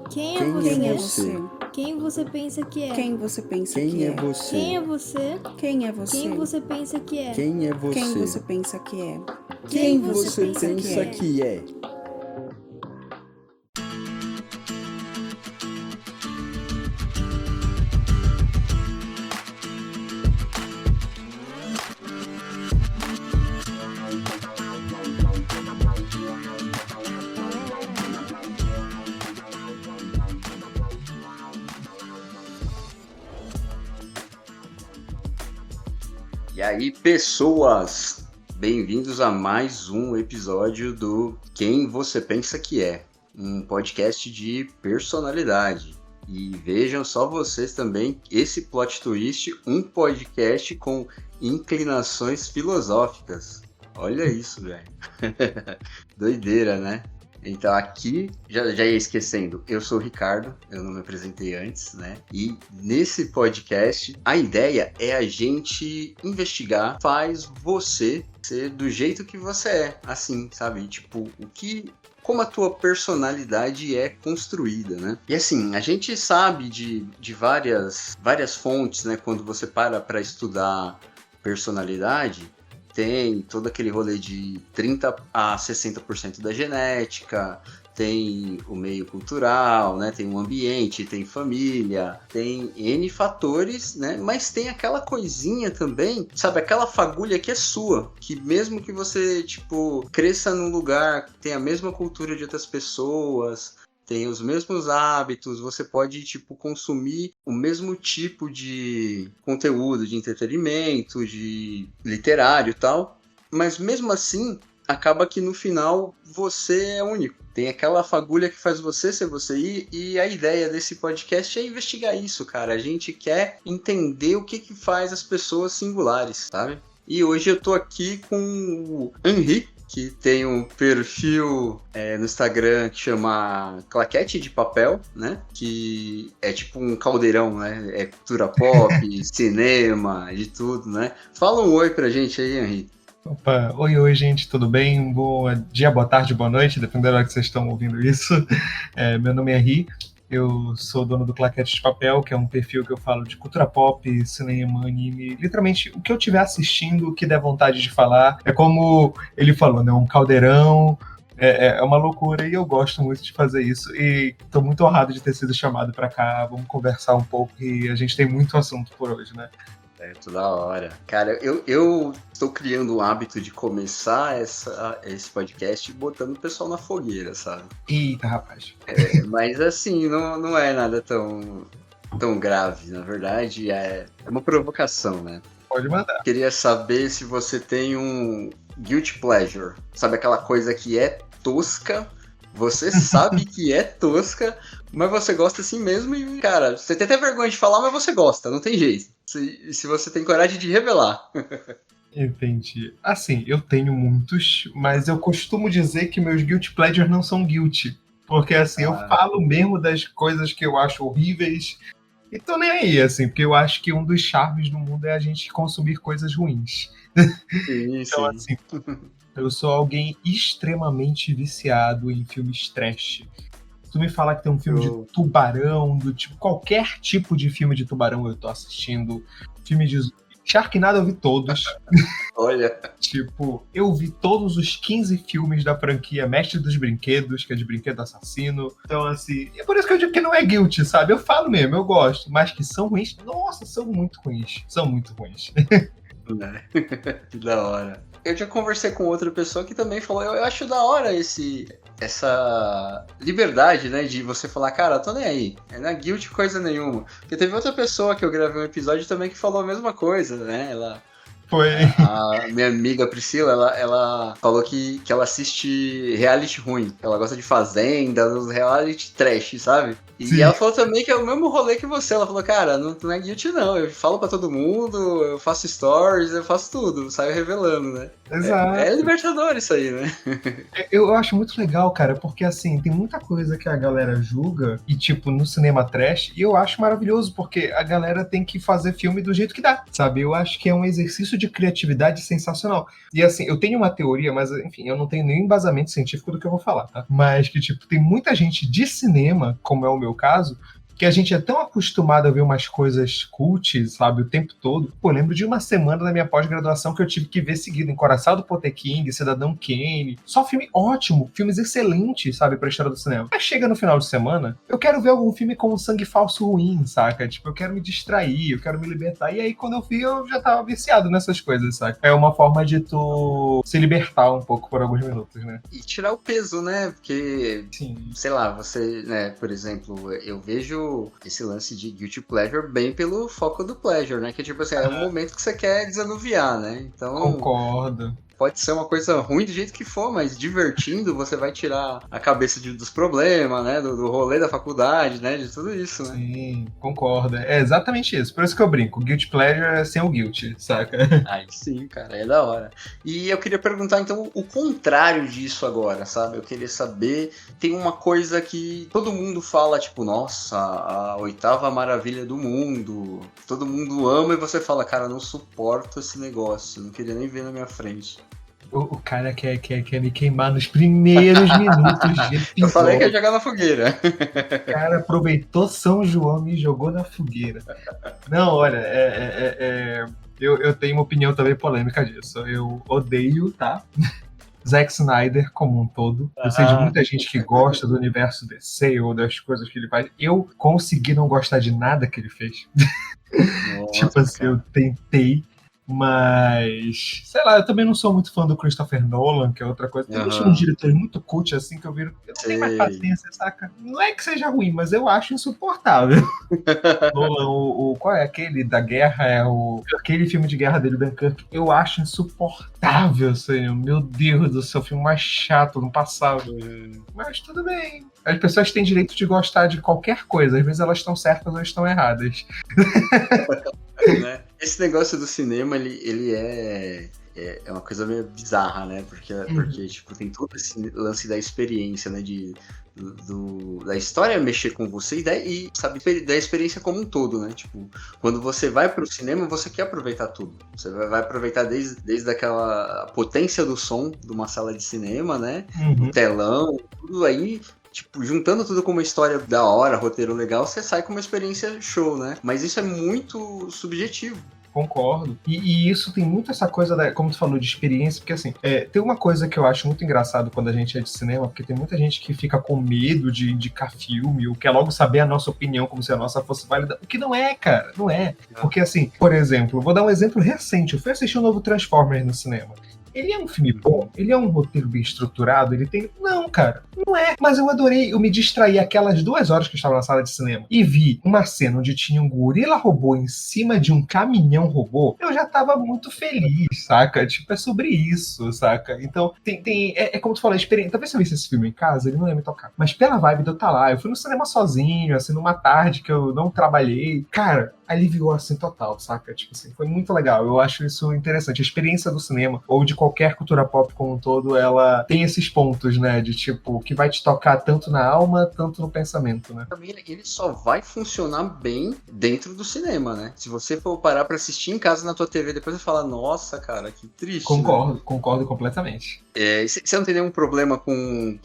Quem é Quem você? é você? Quem você pensa que é? Quem você pensa Quem que é é? você? Quem é você? Quem é você? Quem você pensa que é? Quem é você? Quem você pensa que é? Quem você pensa pensa que é? E aí, pessoas, bem-vindos a mais um episódio do Quem Você Pensa Que É, um podcast de personalidade. E vejam só vocês também, esse plot twist, um podcast com inclinações filosóficas. Olha isso, velho. Doideira, né? Então aqui, já ia esquecendo, eu sou o Ricardo, eu não me apresentei antes, né? E nesse podcast, a ideia é a gente investigar, faz você ser do jeito que você é, assim, sabe? Tipo, como a tua personalidade é construída, né? E assim, a gente sabe de várias fontes, né? Quando você para estudar personalidade, tem todo aquele rolê de 30 a 60% da genética, tem o meio cultural, né? Tem o ambiente, tem família, tem N fatores, né? Mas tem aquela coisinha também, sabe? Aquela fagulha que é sua, que mesmo que você, tipo, cresça num lugar que tem a mesma cultura de outras pessoas, tem os mesmos hábitos, você pode, tipo, consumir o mesmo tipo de conteúdo, de entretenimento, de literário e tal, mas mesmo assim, acaba que no final você é único. Tem aquela fagulha que faz você ser você, e a ideia desse podcast é investigar isso, cara. A gente quer entender o que faz as pessoas singulares, sabe? E hoje eu tô aqui com o Henri, que tem um perfil no Instagram que chama Claquete de Papel, né? Que é tipo um caldeirão, né? É cultura pop, cinema, de tudo, né? Fala um oi pra gente aí, Henri. Opa, oi, gente, tudo bem? Bom dia, boa tarde, boa noite, dependendo da hora que vocês estão ouvindo isso. Meu nome é Henri, eu sou dono do Claquete de Papel, que é um perfil que eu falo de cultura pop, cinema, anime, literalmente o que eu estiver assistindo, o que der vontade de falar. É como ele falou, né? Um caldeirão, é uma loucura e eu gosto muito de fazer isso. E estou muito honrado de ter sido chamado para cá, vamos conversar um pouco e a gente tem muito assunto por hoje, né? Toda hora. Cara, eu estou criando o hábito de começar esse podcast botando o pessoal na fogueira, sabe? Eita, rapaz. Mas assim, não é nada tão grave. Na verdade, é uma provocação, né? Pode mandar. Queria saber se você tem um guilty pleasure. Sabe aquela coisa que é tosca? Você sabe que é tosca, mas você gosta assim mesmo e, cara, você tem até vergonha de falar, mas você gosta, não tem jeito. Se você tem coragem de revelar. Entendi. Assim, eu tenho muitos, mas eu costumo dizer que meus guilty pleasures não são guilty. Porque, assim, eu falo mesmo das coisas que eu acho horríveis e tô nem aí, assim, porque eu acho que um dos charmes do mundo é a gente consumir coisas ruins. Sim, então, assim, eu sou alguém extremamente viciado em filmes trash. Se tu me falar que tem um filme de tubarão, do tipo, qualquer tipo de filme de tubarão eu tô assistindo. Filme de Sharknado eu vi todos. Olha. Tipo, eu vi todos os 15 filmes da franquia Mestre dos Brinquedos, que é de brinquedo assassino. Então, assim, é por isso que eu digo que não é guilty, sabe? Eu falo mesmo, eu gosto. Mas que são ruins? Nossa, são muito ruins. São muito ruins. Que da hora. Eu já conversei com outra pessoa que também falou, eu acho da hora essa liberdade, né, de você falar, cara, tô nem aí, não é guilty coisa nenhuma. Porque teve outra pessoa que eu gravei um episódio também que falou a mesma coisa, né, Foi. A minha amiga Priscila, ela falou que ela assiste reality ruim. Ela gosta de Fazenda, dos reality trash, sabe? E Sim. ela falou também que é o mesmo rolê que você. Ela falou, cara, não é guilty não. Eu falo pra todo mundo, eu faço stories, eu faço tudo, saio revelando, né? Exato. É Libertadores isso aí, né? Eu acho muito legal, cara, porque assim, tem muita coisa que a galera julga e, tipo, no cinema trash, e eu acho maravilhoso, porque a galera tem que fazer filme do jeito que dá, sabe? Eu acho que é um exercício de criatividade sensacional. E assim, eu tenho uma teoria, mas enfim, eu não tenho nenhum embasamento científico do que eu vou falar, tá? Mas que, tipo, tem muita gente de cinema, como é o meu caso, que a gente é tão acostumado a ver umas coisas cult, sabe, o tempo todo. Pô, eu lembro de uma semana da minha pós-graduação que eu tive que ver seguido Encoraçado Potemkin, Cidadão Kane. Só filme ótimo, filmes excelentes, sabe, pra história do cinema. Mas chega no final de semana, eu quero ver algum filme com um sangue falso ruim, saca? Tipo, eu quero me distrair, eu quero me libertar. E aí, quando eu vi, eu já tava viciado nessas coisas, saca? É uma forma de tu se libertar um pouco por alguns minutos, né? E tirar o peso, né? Porque, Sim. sei lá, você, né, por exemplo, eu vejo esse lance de guilty pleasure bem pelo foco do pleasure, né? Que tipo assim, é um momento que você quer desanuviar, né? Então, Concordo. pode ser uma coisa ruim do jeito que for, mas divertindo, você vai tirar a cabeça dos problemas, né? Do rolê da faculdade, né? De tudo isso, né? Sim, concordo. É exatamente isso. Por isso que eu brinco. Guilty pleasure é sem o guilty, saca? Aí sim, cara, é da hora. E eu queria perguntar, então, o contrário disso agora, sabe? Eu queria saber, tem uma coisa que todo mundo fala, tipo, nossa, a oitava maravilha do mundo. Todo mundo ama e você fala, cara, eu não suporto esse negócio, não queria nem ver na minha frente. O cara quer me queimar nos primeiros minutos de episódio. Eu falei que ia jogar na fogueira. O cara aproveitou São João e me jogou na fogueira. Não, olha, eu tenho uma opinião também polêmica disso. Eu odeio, tá? Zack Snyder como um todo. Eu sei de muita gente que gosta do universo DC ou das coisas que ele faz. Eu consegui não gostar de nada que ele fez. Nossa, Tipo assim, cara. eu tentei, mas sei lá, eu também não sou muito fã do Christopher Nolan, que é outra coisa. Tem uns diretores muito cult assim que eu viro, eu não tenho mais paciência, saca? Não é que seja ruim, mas eu acho insuportável. Nolan, qual é aquele da guerra? Aquele filme de guerra dele, Dunkirk, eu acho insuportável, assim, meu Deus do céu, o filme mais chato no passado. Mas tudo bem. As pessoas têm direito de gostar de qualquer coisa, às vezes elas estão certas ou estão erradas. Né? Esse negócio do cinema, ele é uma coisa meio bizarra, né? Porque tipo, tem todo esse lance da experiência, né? Da história mexer com você e sabe, da experiência como um todo, né? Tipo, quando você vai pro cinema, você quer aproveitar tudo. Você vai aproveitar desde aquela potência do som de uma sala de cinema, né? O telão, tudo aí. Tipo, juntando tudo com uma história da hora, roteiro legal, você sai com uma experiência show, né? Mas isso é muito subjetivo. Concordo. E isso tem muito essa coisa, como tu falou, de experiência, porque assim, tem uma coisa que eu acho muito engraçado quando a gente é de cinema, porque tem muita gente que fica com medo de indicar filme, ou quer logo saber a nossa opinião como se a nossa fosse válida, o que não é, cara, não é. Porque assim, por exemplo, vou dar um exemplo recente, eu fui assistir o novo Transformers no cinema. Ele é um filme bom? Ele é um roteiro bem estruturado? Ele tem... Não, cara, não é. Mas eu adorei, eu me distraí aquelas 2 horas que eu estava na sala de cinema e vi uma cena onde tinha um gorila robô em cima de um caminhão robô. Eu já tava muito feliz, saca? Tipo, é sobre isso, saca? Então, é como tu falou, a experiência. Talvez se eu visse esse filme em casa, ele não ia me tocar. Mas pela vibe de eu estar lá, eu fui no cinema sozinho, assim, numa tarde que eu não trabalhei. Cara, aliviou assim total, saca? Tipo assim, foi muito legal. Eu acho isso interessante. A experiência do cinema, ou de qualquer cultura pop como um todo, ela tem esses pontos, né? De tipo, que vai te tocar tanto na alma, tanto no pensamento, né? Também ele só vai funcionar bem dentro do cinema, né? Se você for parar pra assistir em casa na tua TV, depois você fala, nossa, cara, que triste. Concordo completamente. Você não tem nenhum problema com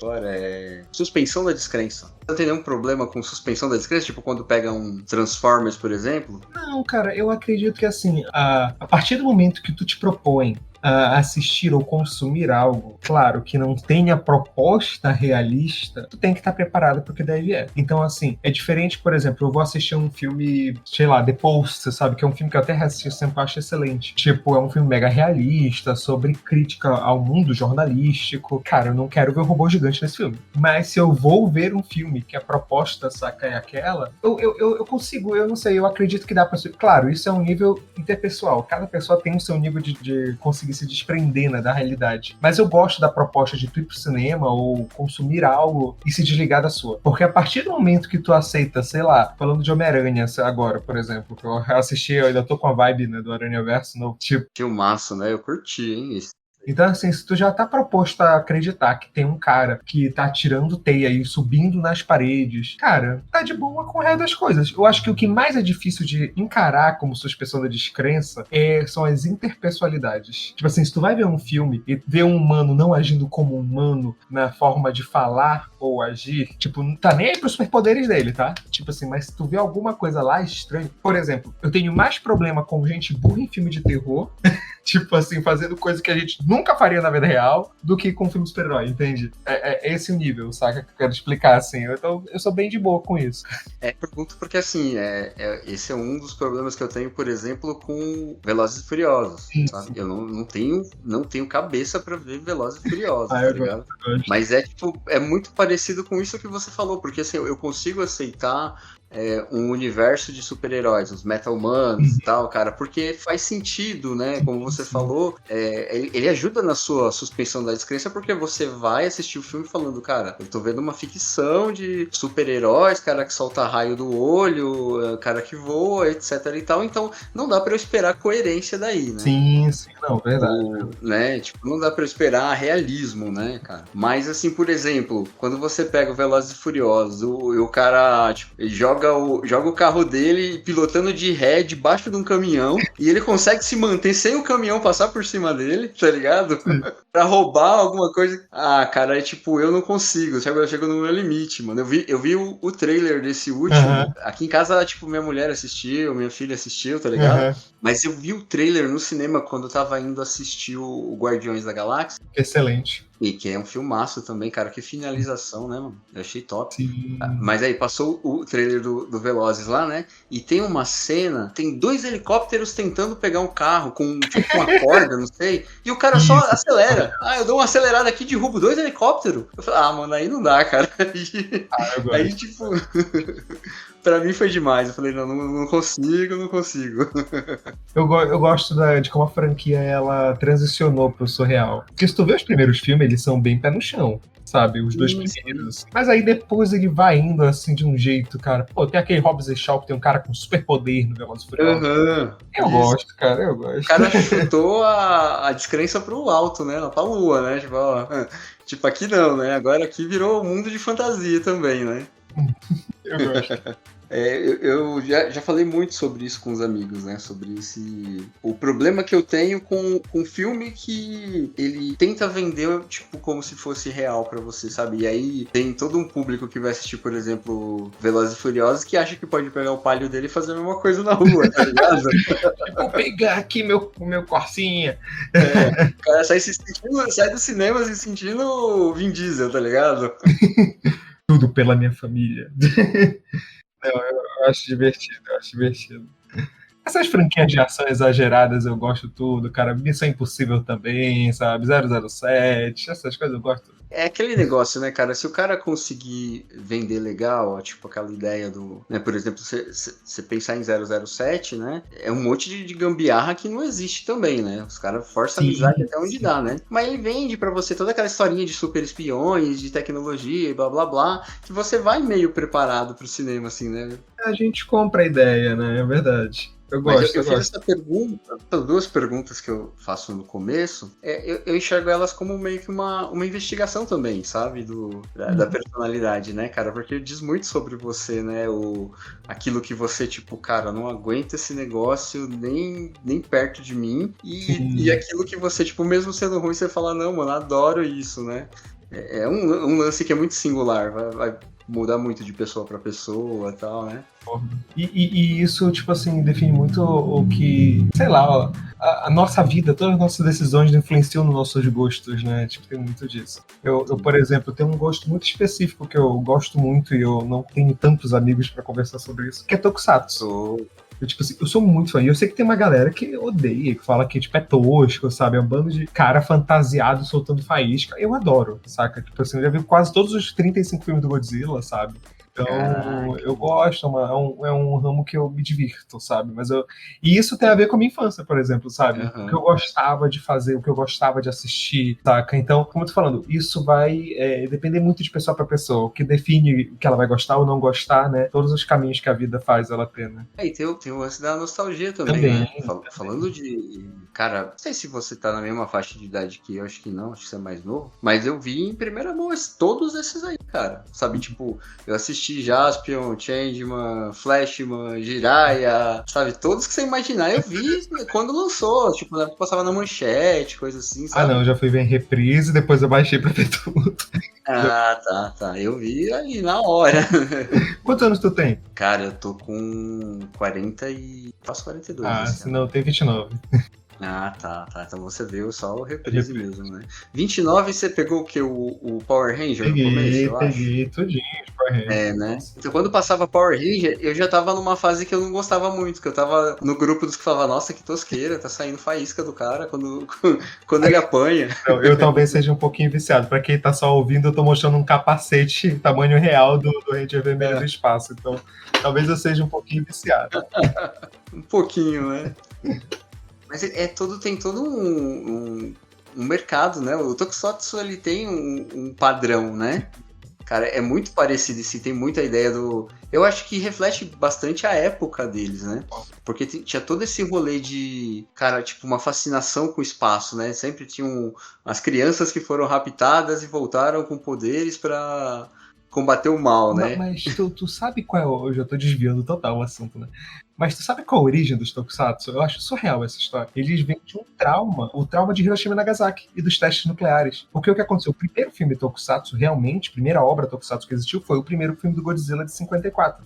suspensão da descrença? Você não tem nenhum problema com suspensão da descrença? Tipo, quando pega um Transformers, por exemplo? Não, cara, eu acredito que assim, a partir do momento que tu te propõe a assistir ou consumir algo, claro, que não tenha proposta realista, tu tem que estar preparado pro que deve é. Então, assim, é diferente, por exemplo, eu vou assistir um filme, sei lá, The Post, sabe? Que é um filme que eu até assisti, sempre acho excelente. Tipo, é um filme mega realista, sobre crítica ao mundo jornalístico. Cara, eu não quero ver um robô gigante nesse filme. Mas se eu vou ver um filme que a proposta, saca, é aquela, eu consigo, eu não sei, eu acredito que dá pra... Claro, isso é um nível interpessoal. Cada pessoa tem o seu nível de conseguir se desprender, né, da realidade. Mas eu gosto da proposta de tu ir pro cinema ou consumir algo e se desligar da sua. Porque a partir do momento que tu aceita, sei lá, falando de Homem-Aranha agora, por exemplo, que eu assisti, eu ainda tô com a vibe, né, do Aranhaverso novo, tipo... Filmaço, né? Eu curti, hein? Esse Então, assim, se tu já tá proposto a acreditar que tem um cara que tá tirando teia e subindo nas paredes, cara, tá de boa com o resto das coisas. Eu acho que o que mais é difícil de encarar como suspensão da descrença são as interpessoalidades. Tipo assim, se tu vai ver um filme e ver um humano não agindo como um humano na forma de falar ou agir, tipo, não tá nem aí pros superpoderes dele, tá? Tipo assim, mas se tu vê alguma coisa lá estranha... Por exemplo, eu tenho mais problema com gente burra em filme de terror, tipo assim, fazendo coisa que a gente nunca faria na vida real, do que com filme super-herói, entende? É esse o nível, saca? Que eu quero explicar, assim. Eu sou bem de boa com isso. Pergunto porque, assim, esse é um dos problemas que eu tenho, por exemplo, com Velozes e Furiosos, sabe? Eu não tenho cabeça pra ver Velozes e Furiosos, tá ligado? Mas é muito parecido com isso que você falou, porque, assim, eu consigo aceitar um universo de super-heróis, os Metal-Mans e tal, cara, porque faz sentido, né? Como você falou, ele ajuda na sua suspensão da descrença, porque você vai assistir o filme falando, cara, eu tô vendo uma ficção de super-heróis, cara que solta raio do olho, cara que voa, etc e tal, então não dá pra eu esperar coerência daí, né? Sim, não, verdade. Né? Tipo, não dá pra eu esperar realismo, né, cara? Mas, assim, por exemplo, quando você pega o Velozes e Furiosos, o cara, tipo, ele joga o carro dele pilotando de ré debaixo de um caminhão e ele consegue se manter sem o caminhão passar por cima dele, tá ligado? Pra roubar alguma coisa. Ah, cara, tipo, eu não consigo. Eu chego no meu limite, mano. Eu vi o trailer desse último. Aqui em casa, tipo, minha mulher assistiu, minha filha assistiu, tá ligado? Mas eu vi o trailer no cinema quando eu tava indo assistir o Guardiões da Galáxia. Excelente. E que é um filmaço também, cara. Que finalização, né, mano? Eu achei top. Sim. Mas aí, passou o trailer do Velozes lá, né? E tem uma cena, tem 2 helicópteros tentando pegar um carro com, tipo, uma corda, não sei. E o cara só acelera. Ah, eu dou uma acelerada aqui e derrubo 2 helicópteros. Eu falei, mano, aí não dá, cara. Aí tipo... Pra mim foi demais. Eu falei, não consigo. Eu gosto de como a franquia ela transicionou pro surreal. Porque se tu vê os primeiros filmes, eles são bem pé no chão, sabe? Os 2 primeiros. Mas aí depois ele vai indo assim de um jeito, cara. Pô, tem aquele Hobbs e Shaw que tem um cara com superpoder no Velozes e Furiosos. Eu gosto, cara, eu gosto. O cara chutou a descrença pro alto, né? Pra lua, né? Tipo, ó, tipo, aqui não, né? Agora aqui virou um mundo de fantasia também, né? Eu gosto. Eu já falei muito sobre isso com os amigos, né? Sobre o problema que eu tenho com filme que ele tenta vender, tipo, como se fosse real pra você, sabe? E aí tem todo um público que vai assistir, por exemplo, Velozes e Furiosos, que acha que pode pegar o palio dele e fazer a mesma coisa na rua, tá ligado? Vou pegar aqui meu Corsinha. O cara sai do cinema se sentindo Vin Diesel, tá ligado? Tudo pela minha família. Eu acho divertido. Essas franquias de ação exageradas eu gosto tudo, cara. Missão Impossível também, sabe? 007, essas coisas eu gosto. É aquele negócio, né, cara? Se o cara conseguir vender legal, ó, tipo aquela ideia do... Né, por exemplo, você pensar em 007, né? É um monte de gambiarra que não existe também, né? Os caras forçam a amizade até onde dá, né? Mas ele vende pra você toda aquela historinha de super espiões, de tecnologia e blá blá blá, que você vai meio preparado pro cinema, assim, né? A gente compra a ideia, né? É verdade. Eu gosto. Eu fiz essa pergunta, essas 2 perguntas que eu faço no começo, eu enxergo elas como meio que uma investigação também, sabe? Da personalidade, né, cara? Porque diz muito sobre você, né? Aquilo que você, tipo, cara, não aguenta esse negócio nem perto de mim. E aquilo que você, tipo, mesmo sendo ruim, você fala, não, mano, adoro isso, né? É um lance que é muito singular, vai mudar muito de pessoa pra pessoa e tal, né? E isso, tipo assim, define muito o que, sei lá, ó, a nossa vida, todas as nossas decisões influenciam nos nossos gostos, né? Tipo, tem muito disso. Eu, por exemplo, tenho um gosto muito específico que eu gosto muito e eu não tenho tantos amigos pra conversar sobre isso, que é Tokusatsu. Eu sou muito fã. E eu sei que tem uma galera que odeia, que fala que tipo, é tosco, sabe? É um bando de cara fantasiado soltando faísca. Eu adoro, saca? Tipo assim, eu já vi quase todos os 35 filmes do Godzilla, sabe? Então, Caraca. eu gosto, é um ramo que eu me divirto, sabe? E isso tem a ver com a minha infância, por exemplo, sabe? O que eu gostava de fazer, o que eu gostava de assistir, saca? Então, como eu tô falando, isso vai depender muito de pessoa para pessoa. O que define o que ela vai gostar ou não gostar, né? Todos os caminhos que a vida faz ela ter, né? E tem o lance da nostalgia também, né? Falando de... Cara, não sei se você tá na mesma faixa de idade que eu, acho que não, acho que você é mais novo. Mas eu vi em primeira mão todos esses aí, cara. Sabe, tipo, eu assisti Jaspion, Changeman, Flashman, Jiraiya, sabe? Todos que você imaginar eu vi quando lançou. Tipo, passava na manchete, coisa assim, sabe? Ah, não, eu já fui ver em reprise, depois eu baixei pra ver tudo. Ah, tá. Eu vi ali na hora. Quantos anos tu tem? Cara, eu tô com 40 e... Faço 42. Ah, senão eu tenho 29. Ah, tá. Então você viu só o reprise mesmo, né? 29 você pegou o quê? O Power Ranger no começo, eu acho? Peguei tudinho de Power Ranger. É, né? Então quando passava Power Ranger, eu já tava numa fase que eu não gostava muito, que eu tava no grupo dos que falavam, nossa, que tosqueira, tá saindo faísca do cara quando ele apanha. Eu talvez seja um pouquinho viciado. Pra quem tá só ouvindo, eu tô mostrando um capacete tamanho real do Ranger Vermelho do Espaço. Então, talvez eu seja um pouquinho viciado. Um pouquinho, né? Mas tem todo um mercado, né? O Tokusatsu, ele tem um padrão, né? Cara, é muito parecido e tem muita ideia do... Eu acho que reflete bastante a época deles, né? Porque tinha todo esse rolê de, cara, tipo, uma fascinação com o espaço, né? Sempre tinham as crianças que foram raptadas e voltaram com poderes pra combater o mal, né? Mas tu sabe qual é... Eu já tô desviando total o assunto, né? Mas tu sabe qual a origem dos Tokusatsu? Eu acho surreal essa história. Eles vêm de um trauma, o trauma de Hiroshima e Nagasaki e dos testes nucleares. Porque o que aconteceu? O primeiro filme Tokusatsu, realmente, a primeira obra Tokusatsu que existiu foi o primeiro filme do Godzilla de 54.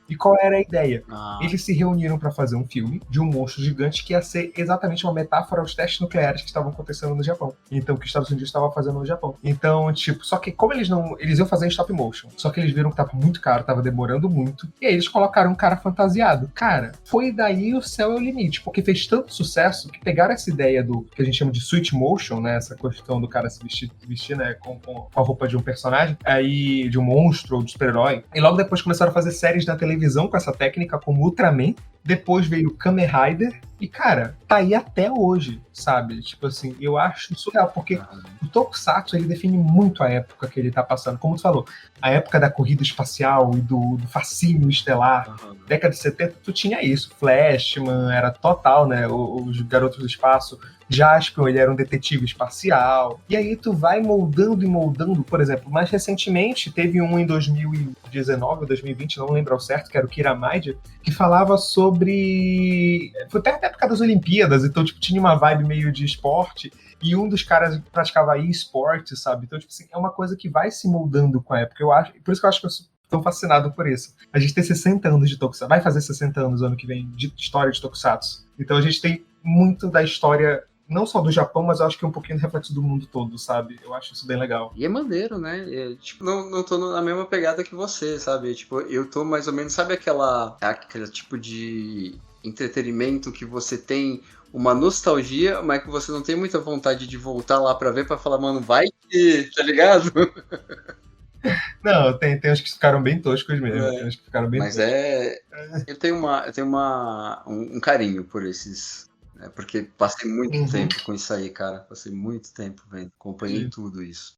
E qual era a ideia? Eles se reuniram para fazer um filme de um monstro gigante que ia ser exatamente uma metáfora aos testes nucleares que estavam acontecendo no Japão. Então, que os Estados Unidos estavam fazendo no Japão. Então, tipo, só que como eles iam fazer em stop motion, só que eles viram que tava muito caro, tava demorando muito, e aí eles colocaram um cara fantasiado. Cara, foi daí o céu é o limite, porque fez tanto sucesso que pegaram essa ideia do que a gente chama de switch motion, né, essa questão do cara se vestir né, com a roupa de um personagem, aí de um monstro ou de super-herói, e logo depois começaram a fazer séries na televisão com essa técnica, como Ultraman. Depois veio o Kamen Rider. E, cara, tá aí até hoje, sabe? Tipo assim, eu acho surreal, porque o Tokusatsu, ele define muito a época que ele tá passando. Como tu falou, a época da corrida espacial e do fascínio estelar. Década de 70, tu tinha isso. Flashman era total, né? Os garotos do espaço. Jaspion, ele era um detetive espacial. E aí tu vai moldando e moldando. Por exemplo, mais recentemente, teve um em 2019 ou 2020, não lembro ao certo, que era o Kiramaide, que falava sobre... Foi até a época das Olimpíadas, então tipo, tinha uma vibe meio de esporte, e um dos caras praticava e-sport, sabe? Então, tipo assim, é uma coisa que vai se moldando com a época. Por isso que eu acho que eu sou tão fascinado por isso. A gente tem 60 anos de Tokusatsu, vai fazer 60 anos ano que vem de história de Tokusatsu. Então a gente tem muito da história, não só do Japão, mas eu acho que é um pouquinho reflexo do mundo todo, sabe? Eu acho isso bem legal. E é maneiro, né? Tipo, não tô na mesma pegada que você, sabe? Tipo, eu tô mais ou menos, sabe aquele tipo de entretenimento que você tem uma nostalgia, mas que você não tem muita vontade de voltar lá pra ver, pra falar, mano, vai que, tá ligado? Não, tem uns que ficaram bem toscos mesmo. Tem uns que ficaram bem toscos. Eu tenho um carinho por esses... Porque passei muito tempo com isso aí, cara. Passei muito tempo vendo. Acompanhei tudo isso.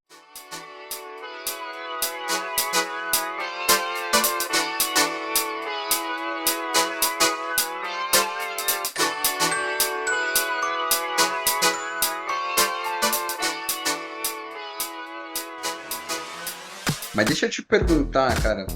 Mas deixa eu te perguntar, cara.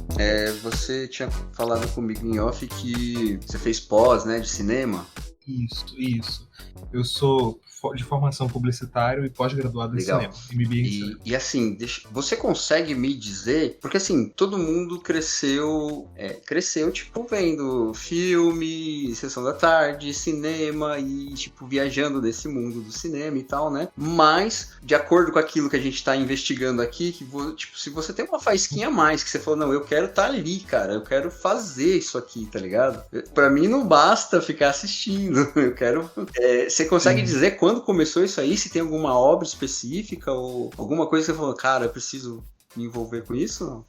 Você tinha falado comigo em off que você fez pós, né, de cinema? Isso. Eu sou de formação publicitário e pós-graduado em cinema. MBA em cinema. E assim, você consegue me dizer... Porque assim, todo mundo cresceu tipo, vendo filme, sessão da tarde, cinema e, tipo, viajando desse mundo do cinema e tal, né? Mas, de acordo com aquilo que a gente tá investigando aqui, tipo, se você tem uma faísquinha a mais, que você falou, não, eu quero tá ali, cara, eu quero fazer isso aqui, tá ligado? Pra mim não basta ficar assistindo, eu quero... você consegue dizer quando começou isso aí? Se tem alguma obra específica ou alguma coisa que você falou, cara, eu preciso me envolver com isso? Não?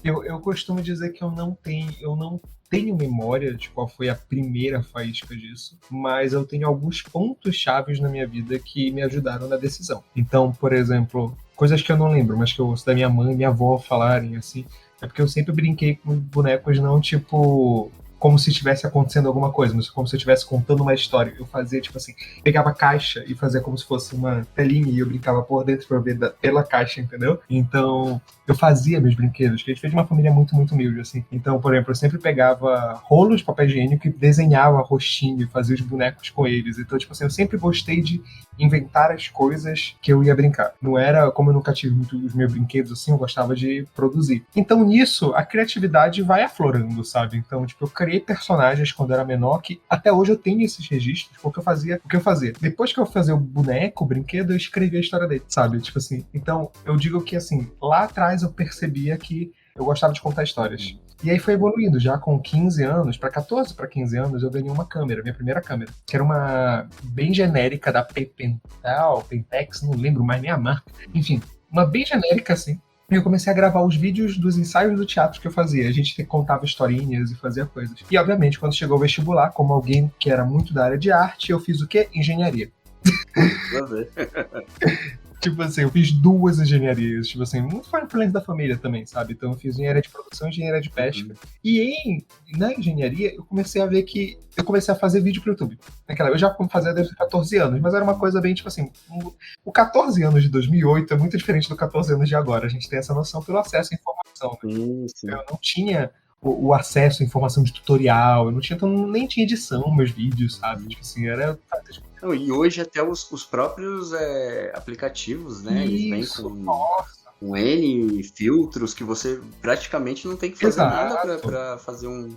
Eu costumo dizer que eu não tenho memória de qual foi a primeira faísca disso, mas eu tenho alguns pontos chaves na minha vida que me ajudaram na decisão. Então, por exemplo, coisas que eu não lembro, mas que eu ouço da minha mãe e minha avó falarem, assim, é porque eu sempre brinquei com bonecos não, tipo, como se estivesse acontecendo alguma coisa, mas como se eu estivesse contando uma história. Eu fazia, tipo assim, pegava a caixa e fazia como se fosse uma telinha e eu brincava por dentro pra eu ver pela caixa, entendeu? Então, eu fazia meus brinquedos, que a gente veio de uma família muito, muito humilde, assim. Então, por exemplo, eu sempre pegava rolos de papel higiênico e desenhava rostinho e fazia os bonecos com eles. Então, tipo assim, eu sempre gostei de inventar as coisas que eu ia brincar. Não era, como eu nunca tive muito os meus brinquedos, assim, eu gostava de produzir. Então, nisso, a criatividade vai aflorando, sabe? Então, tipo, eu criei personagens quando eu era menor que até hoje eu tenho esses registros, porque o que eu fazia. Depois que eu fazia o boneco, o brinquedo, eu escrevia a história dele, sabe? Tipo assim, então, eu digo que, assim, lá atrás eu percebia que eu gostava de contar histórias. E aí foi evoluindo, já com 15 anos, para 14 para 15 anos, eu ganhei uma câmera, minha primeira câmera, que era uma bem genérica da Pentel, Pentex, não lembro mais nem a marca. Enfim, uma bem genérica assim. E eu comecei a gravar os vídeos dos ensaios do teatro que eu fazia. A gente contava historinhas e fazia coisas. E, obviamente, quando chegou o vestibular, como alguém que era muito da área de arte, eu fiz o quê? Engenharia. Tipo assim, eu fiz 2 engenharias, tipo assim, muito foi influência da família também, sabe? Então eu fiz engenharia de produção e engenharia de pesca. E na engenharia, eu comecei a ver que eu comecei a fazer vídeo pro YouTube. Eu já fazia desde 14 anos, mas era uma coisa bem, tipo assim, o 14 anos de 2008 é muito diferente do 14 anos de agora. A gente tem essa noção pelo acesso à informação. Né? Sim. Eu não tinha o acesso à informação de tutorial, eu não tinha, então nem tinha edição meus vídeos, sabe? Tipo assim, era... E hoje até os próprios aplicativos, né? Eles vêm com N filtros que você praticamente não tem que fazer nada pra fazer um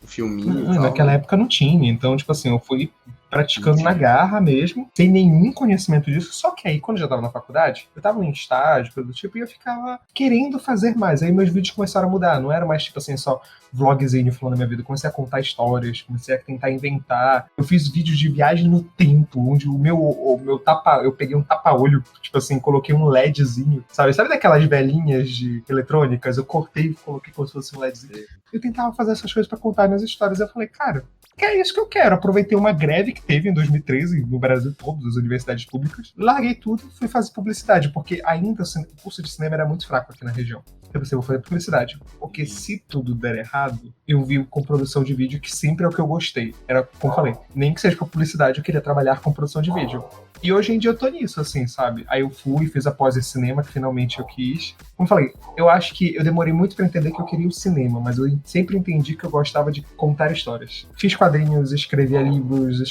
filminho. Não, naquela época não tinha, então, tipo assim, eu fui praticando na garra mesmo, sem nenhum conhecimento disso, só que aí, quando eu já tava na faculdade, eu tava em estágio, coisa do tipo, e eu ficava querendo fazer mais, aí meus vídeos começaram a mudar, não era mais, tipo assim, só vlogzinho falando da minha vida, eu comecei a contar histórias, comecei a tentar inventar, eu fiz vídeos de viagem no tempo, onde o meu eu peguei um tapa-olho, tipo assim, coloquei um LEDzinho, sabe daquelas velhinhas de eletrônicas, eu cortei e coloquei como se fosse um LEDzinho, eu tentava fazer essas coisas pra contar minhas histórias, eu falei, cara, que é isso que eu quero. Aproveitei uma greve que teve em 2013 no Brasil todo, das universidades públicas, larguei tudo e fui fazer publicidade, porque ainda o curso de cinema era muito fraco aqui na região. Eu pensei, vou fazer publicidade, porque se tudo der errado, eu vi com produção de vídeo, que sempre é o que eu gostei. Era, como eu falei, nem que seja pra publicidade, eu queria trabalhar com produção de vídeo. E hoje em dia eu tô nisso, assim, sabe? Aí eu fui, fiz a pós de cinema, que finalmente eu quis. Como eu falei, eu acho que eu demorei muito pra entender que eu queria o cinema, mas eu sempre entendi que eu gostava de contar histórias. Fiz quadrinhos, escrevia livros,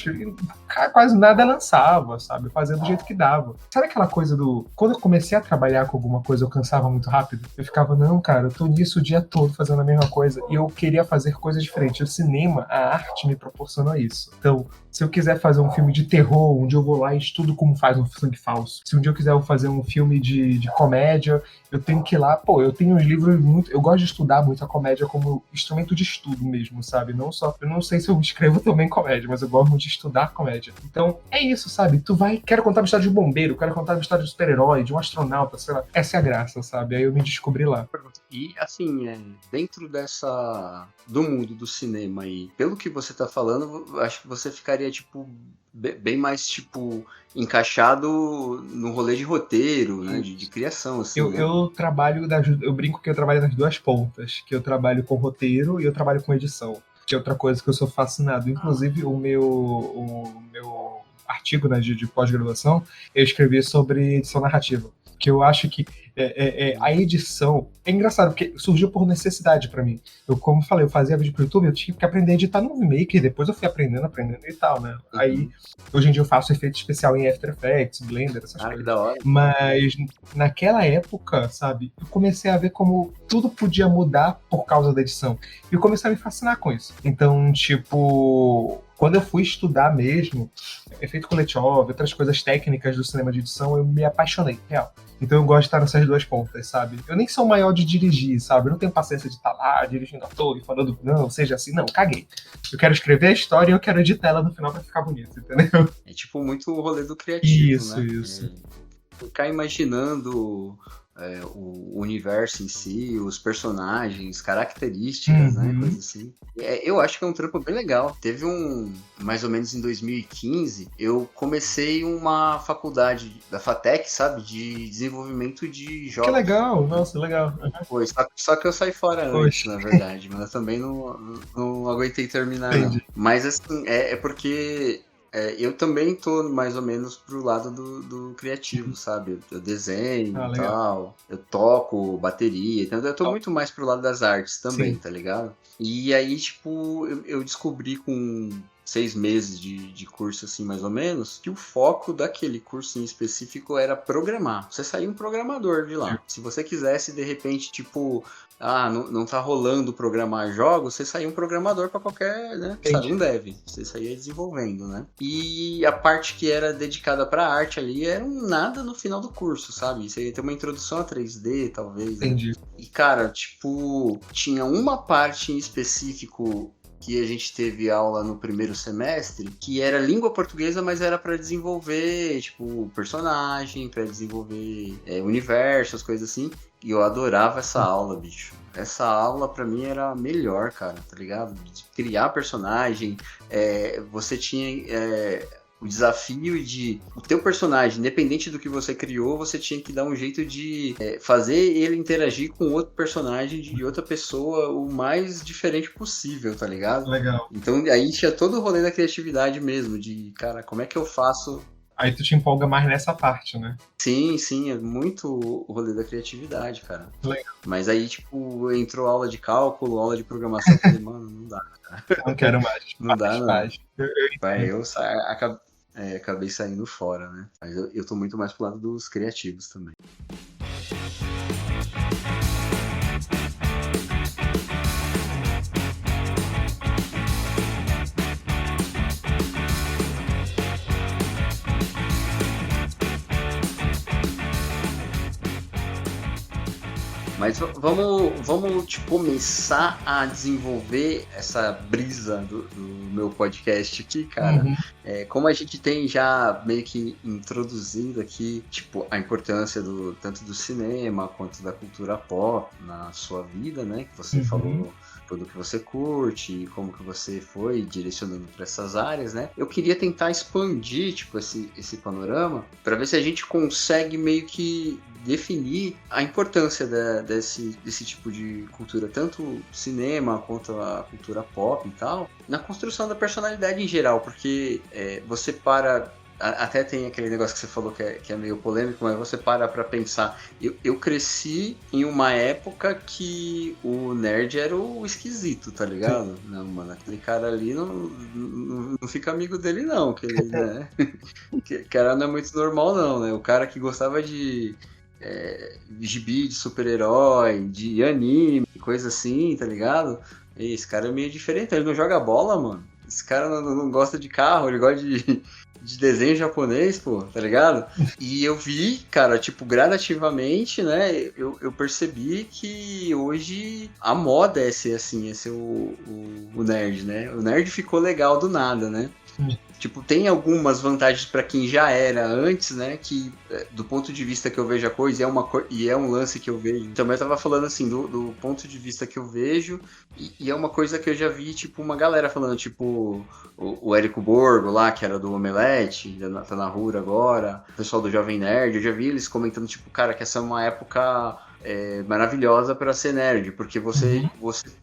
quase nada lançava, sabe? Eu fazia do jeito que dava. Sabe aquela coisa do... Quando eu comecei a trabalhar com alguma coisa, eu cansava muito rápido? Eu ficava, não, cara, eu tô nisso o dia todo fazendo a mesma coisa. E eu queria fazer coisas diferentes. O cinema, a arte me proporcionou isso. Então, se eu quiser fazer um filme de terror, onde eu vou lá e estudo como faz um sangue falso. Se um dia eu quiser fazer um filme de comédia, eu tenho que ir lá, eu tenho uns livros muito... Eu gosto de estudar muito a comédia como instrumento de estudo mesmo, sabe? Não só... Eu não sei se eu escrevo também comédia, mas eu gosto muito de estudar comédia. Então, é isso, sabe? Quero contar uma história de bombeiro, quero contar uma história de super-herói, de um astronauta, sei lá. Essa é a graça, sabe? Aí eu me descobri lá. E, assim, dentro do mundo do cinema aí, pelo que você tá falando, acho que você ficaria, tipo, bem mais, tipo, encaixado no rolê de roteiro, né? De criação, assim. Eu brinco que eu trabalho nas 2 pontas, que eu trabalho com roteiro e eu trabalho com edição, que é outra coisa que eu sou fascinado. Inclusive, o meu artigo, né, de pós-graduação, eu escrevi sobre edição narrativa, que eu acho que a edição... É engraçado, porque surgiu por necessidade pra mim. Como falei, eu fazia vídeo pro YouTube, eu tinha que aprender a editar no Vmaker, depois eu fui aprendendo e tal, né? Uhum. Aí, hoje em dia eu faço efeito especial em After Effects, Blender, essas coisas. Que da hora. Mas, naquela época, sabe, eu comecei a ver como tudo podia mudar por causa da edição. E eu comecei a me fascinar com isso. Então, tipo... Quando eu fui estudar mesmo, efeito Kuleshov, outras coisas técnicas do cinema de edição, eu me apaixonei, real. Então eu gosto de estar nessas 2 pontas, sabe? Eu nem sou o maior de dirigir, sabe? Eu não tenho paciência de estar lá dirigindo ator e falando, não, seja assim, não, caguei. Eu quero escrever a história e eu quero editar ela no final pra ficar bonito, entendeu? É tipo muito o rolê do criativo, isso, né? Isso. ficar imaginando o universo em si, os personagens, características, né? Coisa assim. Eu acho que é um trampo bem legal. Teve mais ou menos em 2015, eu comecei uma faculdade da FATEC, sabe? De desenvolvimento de jogos. Que legal, nossa, legal. Foi, só que eu saí fora antes, na verdade, mas eu também não aguentei terminar, não. Mas assim, é porque eu também tô mais ou menos pro lado do criativo, sabe? Eu desenho e tal, eu toco bateria, então eu tô muito mais pro lado das artes também, tá ligado? E aí, tipo, eu descobri com 6 meses de curso, assim, mais ou menos, que o foco daquele curso em específico era programar. Você saía um programador de lá. Se você quisesse, de repente, tipo, não tá rolando programar jogos, você saía um programador pra qualquer, né? Sabe, um dev. Você saía desenvolvendo, né? E a parte que era dedicada pra arte ali era um nada no final do curso, sabe? Você ia ter uma introdução a 3D, talvez. Entendi. Né? E, cara, tipo, tinha uma parte em específico que a gente teve aula no primeiro semestre, que era língua portuguesa, mas era para desenvolver, tipo, personagem, para desenvolver universo, as coisas assim. E eu adorava essa aula, bicho. Essa aula, pra mim, era a melhor, cara, tá ligado? De criar personagem, você tinha o desafio de... O teu personagem, independente do que você criou, você tinha que dar um jeito de fazer ele interagir com outro personagem de outra pessoa o mais diferente possível, tá ligado? Legal. Então, aí tinha todo o rolê da criatividade mesmo, de, cara, como é que eu faço... Aí tu te empolga mais nessa parte, né? Sim, é muito o rolê da criatividade, cara. Legal. Mas aí, tipo, entrou aula de cálculo, aula de programação, eu falei, mano, não dá, cara. Não quero mais. Não dá, não. Acabei saindo fora, né? Mas eu tô muito mais pro lado dos criativos também. Mas vamos tipo, começar a desenvolver essa brisa do meu podcast aqui, cara. Como a gente tem já meio que introduzido aqui, tipo, a importância tanto do cinema quanto da cultura pop na sua vida, né? Que você falou tudo que você curte e como que você foi direcionando para essas áreas, né? Eu queria tentar expandir, tipo, esse panorama para ver se a gente consegue meio que definir a importância desse tipo de cultura, tanto cinema quanto a cultura pop e tal, na construção da personalidade em geral, porque você para... Até tem aquele negócio que você falou que é meio polêmico, mas você para pra pensar. Eu cresci em uma época que o nerd era o esquisito, tá ligado? Não, mano, aquele cara ali não fica amigo dele, não. Que ele, né? Que cara não é muito normal, não, né? O cara que gostava de gibi de super-herói, de anime, coisa assim, tá ligado? E esse cara é meio diferente, ele não joga bola, mano. Esse cara não gosta de carro, ele gosta de desenho japonês, pô, tá ligado? E eu vi, cara, tipo, gradativamente, né, eu percebi que hoje a moda é ser assim, é ser o nerd, né? O nerd ficou legal do nada, né? Tipo, tem algumas vantagens pra quem já era antes, né? Que do ponto de vista que eu vejo a coisa, e é um lance que eu vejo. Também eu tava falando assim, do ponto de vista que eu vejo, e é uma coisa que eu já vi, tipo, uma galera falando, tipo, o Érico Borgo lá, que era do Omelete, tá na Rura agora, o pessoal do Jovem Nerd, eu já vi eles comentando, tipo, cara, que essa é uma época maravilhosa para ser nerd, porque você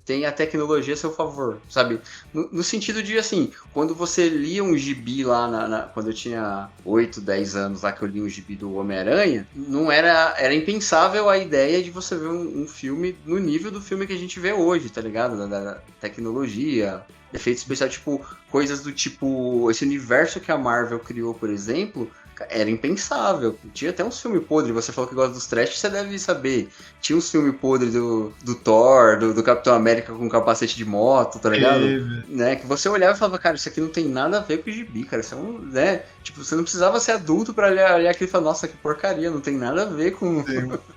tem a tecnologia a seu favor, sabe? No sentido de, assim, quando você lia um gibi lá, quando eu tinha 8, 10 anos lá, que eu li um gibi do Homem-Aranha, não era impensável a ideia de você ver um filme no nível do filme que a gente vê hoje, tá ligado? Da tecnologia, efeito especial, tipo, coisas do tipo, esse universo que a Marvel criou, por exemplo, era impensável. Tinha até uns filmes podres. Você falou que gosta dos trash, você deve saber. Tinha uns filmes podres do Thor, do Capitão América com capacete de moto, tá ligado? Né? Que você olhava e falava, cara, isso aqui não tem nada a ver com o gibi, cara. Isso é né? Tipo, você não precisava ser adulto pra olhar aquilo e falar, nossa, que porcaria, não tem nada a ver com...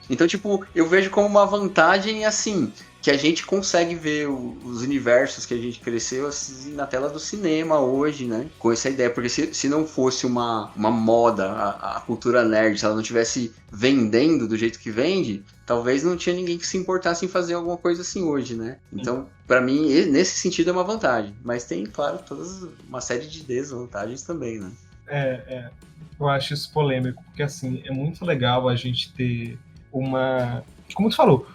Então, tipo, eu vejo como uma vantagem, assim, que a gente consegue ver os universos que a gente cresceu assim, na tela do cinema hoje, né? Com essa ideia, porque se não fosse uma moda, a cultura nerd, se ela não estivesse vendendo do jeito que vende, talvez não tinha ninguém que se importasse em fazer alguma coisa assim hoje, né? Então, pra mim, nesse sentido é uma vantagem. Mas tem, claro, uma série de desvantagens também, né? Eu acho isso polêmico, porque assim, é muito legal a gente ter como tu falou,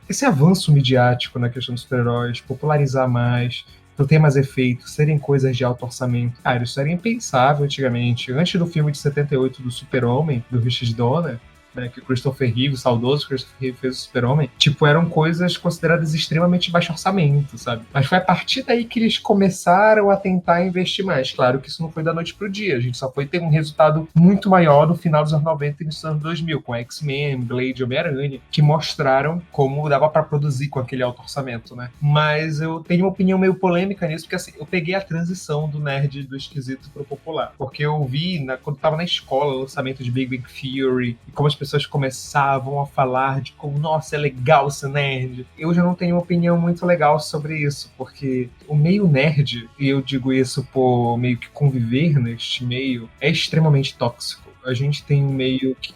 esse avanço midiático na questão dos super-heróis, popularizar mais, ter mais efeitos, serem coisas de alto orçamento. Cara, isso era impensável antigamente. Antes do filme de 78 do Super-Homem, do Richard Donner, né, que o Christopher Reeve, o saudoso Christopher Reeve, fez o Super-Homem, tipo, eram coisas consideradas extremamente baixo orçamento, sabe? Mas foi a partir daí que eles começaram a tentar investir mais. Claro que isso não foi da noite pro dia, a gente só foi ter um resultado muito maior no final dos anos 90 e nos anos 2000, com X-Men, Blade e Homem-Aranha, que mostraram como dava pra produzir com aquele alto orçamento, né? Mas eu tenho uma opinião meio polêmica nisso, porque assim, eu peguei a transição do nerd do esquisito pro popular, porque eu vi, quando tava na escola, o lançamento de Big Bang Theory, e como as pessoas começavam a falar de como, nossa, é legal ser nerd. Eu já não tenho uma opinião muito legal sobre isso, porque o meio nerd, e eu digo isso por meio que conviver neste meio, é extremamente tóxico. A gente tem um meio que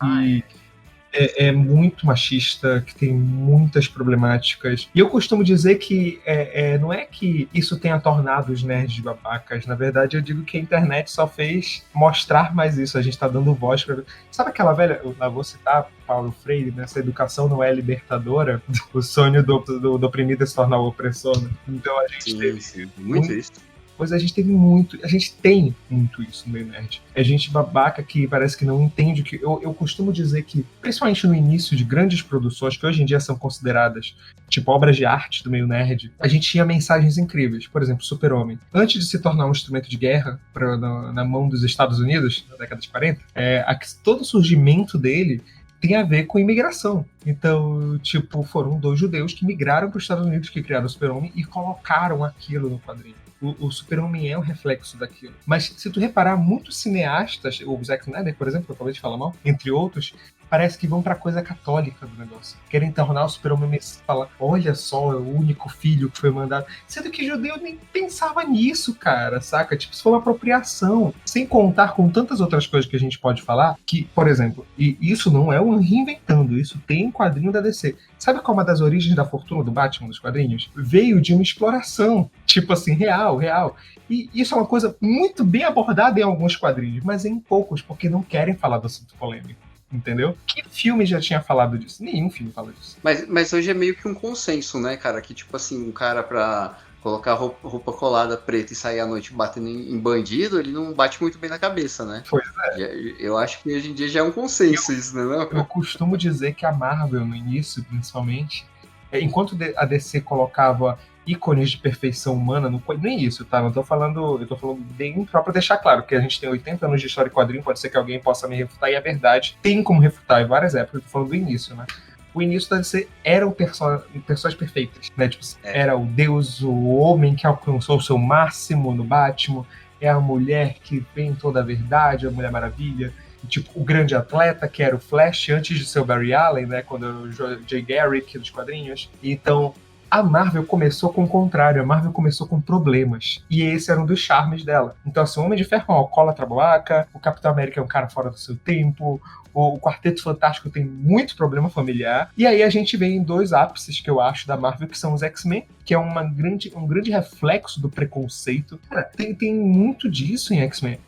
é muito machista, que tem muitas problemáticas. E eu costumo dizer que não é que isso tenha tornado os nerds babacas. Na verdade, eu digo que a internet só fez mostrar mais isso. A gente tá dando voz pra... Sabe aquela velha... Eu vou citar Paulo Freire, né? Essa educação não é libertadora. O sonho do oprimido é se tornar o opressor, né? Então a gente teve muito isso. Pois a gente tem muito isso no meio nerd. É gente babaca que parece que não entende que... Eu costumo dizer que, principalmente no início de grandes produções, que hoje em dia são consideradas tipo obras de arte do meio nerd, a gente tinha mensagens incríveis. Por exemplo, Super-Homem. Antes de se tornar um instrumento de guerra na mão dos Estados Unidos, na década de 40, todo o surgimento dele tem a ver com imigração. Então, tipo, foram 2 judeus que migraram para os Estados Unidos, que criaram o Super-Homem e colocaram aquilo no quadrinho. O Super-Homem é um reflexo daquilo. Mas se tu reparar, muitos cineastas, o Zack Snyder, por exemplo, que eu acabei de falar mal, entre outros, parece que vão pra coisa católica do negócio. Querem tornar o Super-Homem falar, olha só, é o único filho que foi mandado. Sendo que judeu nem pensava nisso, cara, saca? Tipo, isso foi uma apropriação. Sem contar com tantas outras coisas que a gente pode falar, que, por exemplo, e isso não é um reinventando, isso tem um quadrinho da DC. Sabe qual é uma das origens da fortuna do Batman dos quadrinhos? Veio de uma exploração, tipo assim, real. E isso é uma coisa muito bem abordada em alguns quadrinhos, mas em poucos, porque não querem falar do assunto polêmico. Entendeu? Que filme já tinha falado disso? Nenhum filme fala disso. Mas hoje é meio que um consenso, né, cara? Que tipo assim, um cara pra colocar roupa colada preta e sair à noite batendo em bandido, ele não bate muito bem na cabeça, né? Pois é. Eu acho que hoje em dia já é um consenso isso, né? Não? Eu costumo dizer que a Marvel, no início, principalmente, enquanto a DC colocava ícones de perfeição humana no isso, tá? Eu tô falando bem só pra deixar claro que a gente tem 80 anos de história e quadrinho, pode ser que alguém possa me refutar, e é verdade, tem como refutar em várias épocas, eu tô falando do início, né? O início da DC eram pessoas perfeitas, né? Tipo, era o Deus, o homem que alcançou o seu máximo no Batman, é a mulher que tem toda a verdade, a Mulher Maravilha, tipo, o grande atleta, que era o Flash, antes de ser o Barry Allen, né? Quando o Jay Garrick dos quadrinhos. Então, a Marvel começou com o contrário, a Marvel começou com problemas, e esse era um dos charmes dela. Então, assim, o Homem de Ferro é um alcoólatra babaca, o Capitão América é um cara fora do seu tempo, o Quarteto Fantástico tem muito problema familiar, e aí a gente vê em 2 ápices que eu acho da Marvel, que são os X-Men, que é um grande reflexo do preconceito. Cara, tem muito disso em X-Men.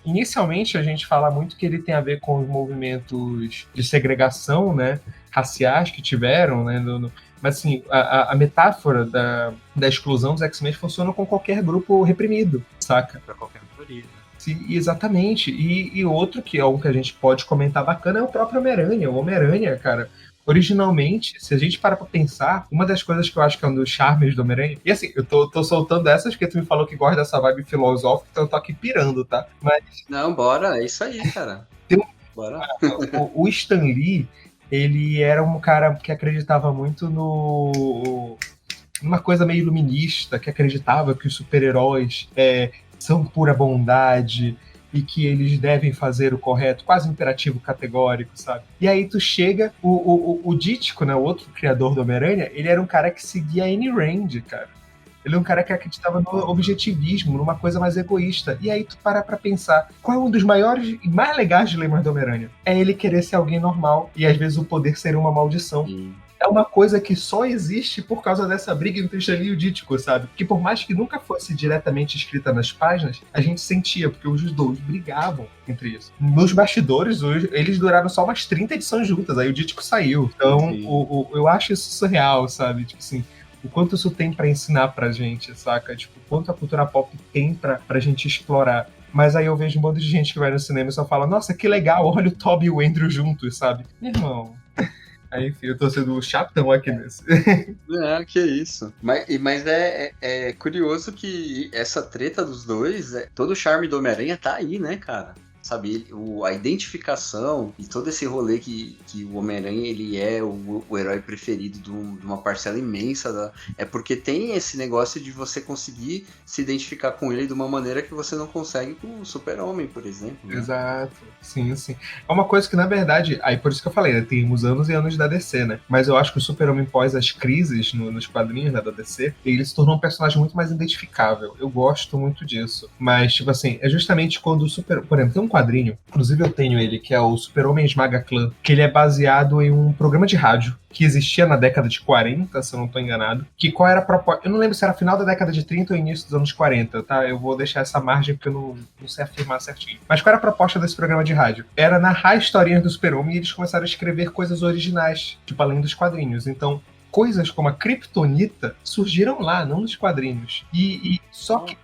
Inicialmente a gente fala muito que ele tem a ver com os movimentos de segregação, né, raciais que tiveram, né, mas assim, a metáfora da exclusão dos X-Men funciona com qualquer grupo reprimido, saca? Pra qualquer minoria. Sim, exatamente. E outro que é um que a gente pode comentar bacana é o próprio Homem-Aranha. O Homem-Aranha, cara, originalmente, se a gente parar pra pensar, uma das coisas que eu acho que é um dos charmes do Homem-Aranha... E assim, eu tô soltando essas porque tu me falou que gosta dessa vibe filosófica, então eu tô aqui pirando, tá? Mas... Não, bora, é isso aí, cara. Bora. O Stan Lee, ele era um cara que acreditava muito numa coisa meio iluminista, que acreditava que os super-heróis são pura bondade, e que eles devem fazer o correto, quase imperativo categórico, sabe? E aí tu chega, o Dítico, né, o outro criador do Homem-Aranha, ele era um cara que seguia a Ayn Rand, cara. Ele é um cara que acreditava no objetivismo, numa coisa mais egoísta. E aí tu para pra pensar, qual é um dos maiores e mais legais dilemas do Homem-Aranha? É ele querer ser alguém normal, e às vezes o poder ser uma maldição. É uma coisa que só existe por causa dessa briga entre o Stan Lee e o Dítico, sabe? Porque por mais que nunca fosse diretamente escrita nas páginas, a gente sentia, porque os dois brigavam entre isso. Nos bastidores, eles duraram só umas 30 edições juntas, aí o Dítico saiu. Então, eu acho isso surreal, sabe? Tipo assim, o quanto isso tem pra ensinar pra gente, saca? Tipo, o quanto a cultura pop tem pra gente explorar. Mas aí eu vejo um monte de gente que vai no cinema e só fala, nossa, que legal, olha o Tobey e o Andrew juntos, sabe? Meu irmão... Aí, enfim, eu tô sendo chatão aqui nesse. Que isso. Mas é curioso que essa treta dos dois, todo o charme do Homem-Aranha tá aí, né, cara? Sabe, a identificação e todo esse rolê que o Homem-Aranha ele é o herói preferido de uma parcela imensa é porque tem esse negócio de você conseguir se identificar com ele de uma maneira que você não consegue com o Super-Homem, por exemplo, né? Exato, sim. É uma coisa que, na verdade, aí por isso que eu falei, né, tem uns anos e anos da DC, né? Mas eu acho que o Super-Homem pós as crises nos quadrinhos, né, da DC, ele se tornou um personagem muito mais identificável. Eu gosto muito disso. Mas, tipo assim, é justamente quando o Super... Por exemplo, tem um quadrinho, inclusive eu tenho ele, que é o Super-Homem Esmaga Clã, que ele é baseado em um programa de rádio que existia na década de 40, se eu não estou enganado, que qual era a proposta... Eu não lembro se era final da década de 30 ou início dos anos 40, tá? Eu vou deixar essa margem porque eu não sei afirmar certinho. Mas qual era a proposta desse programa de rádio? Era narrar historinhas do Super-Homem e eles começaram a escrever coisas originais, tipo, além dos quadrinhos. Então, coisas como a Kryptonita surgiram lá, não nos quadrinhos. Só que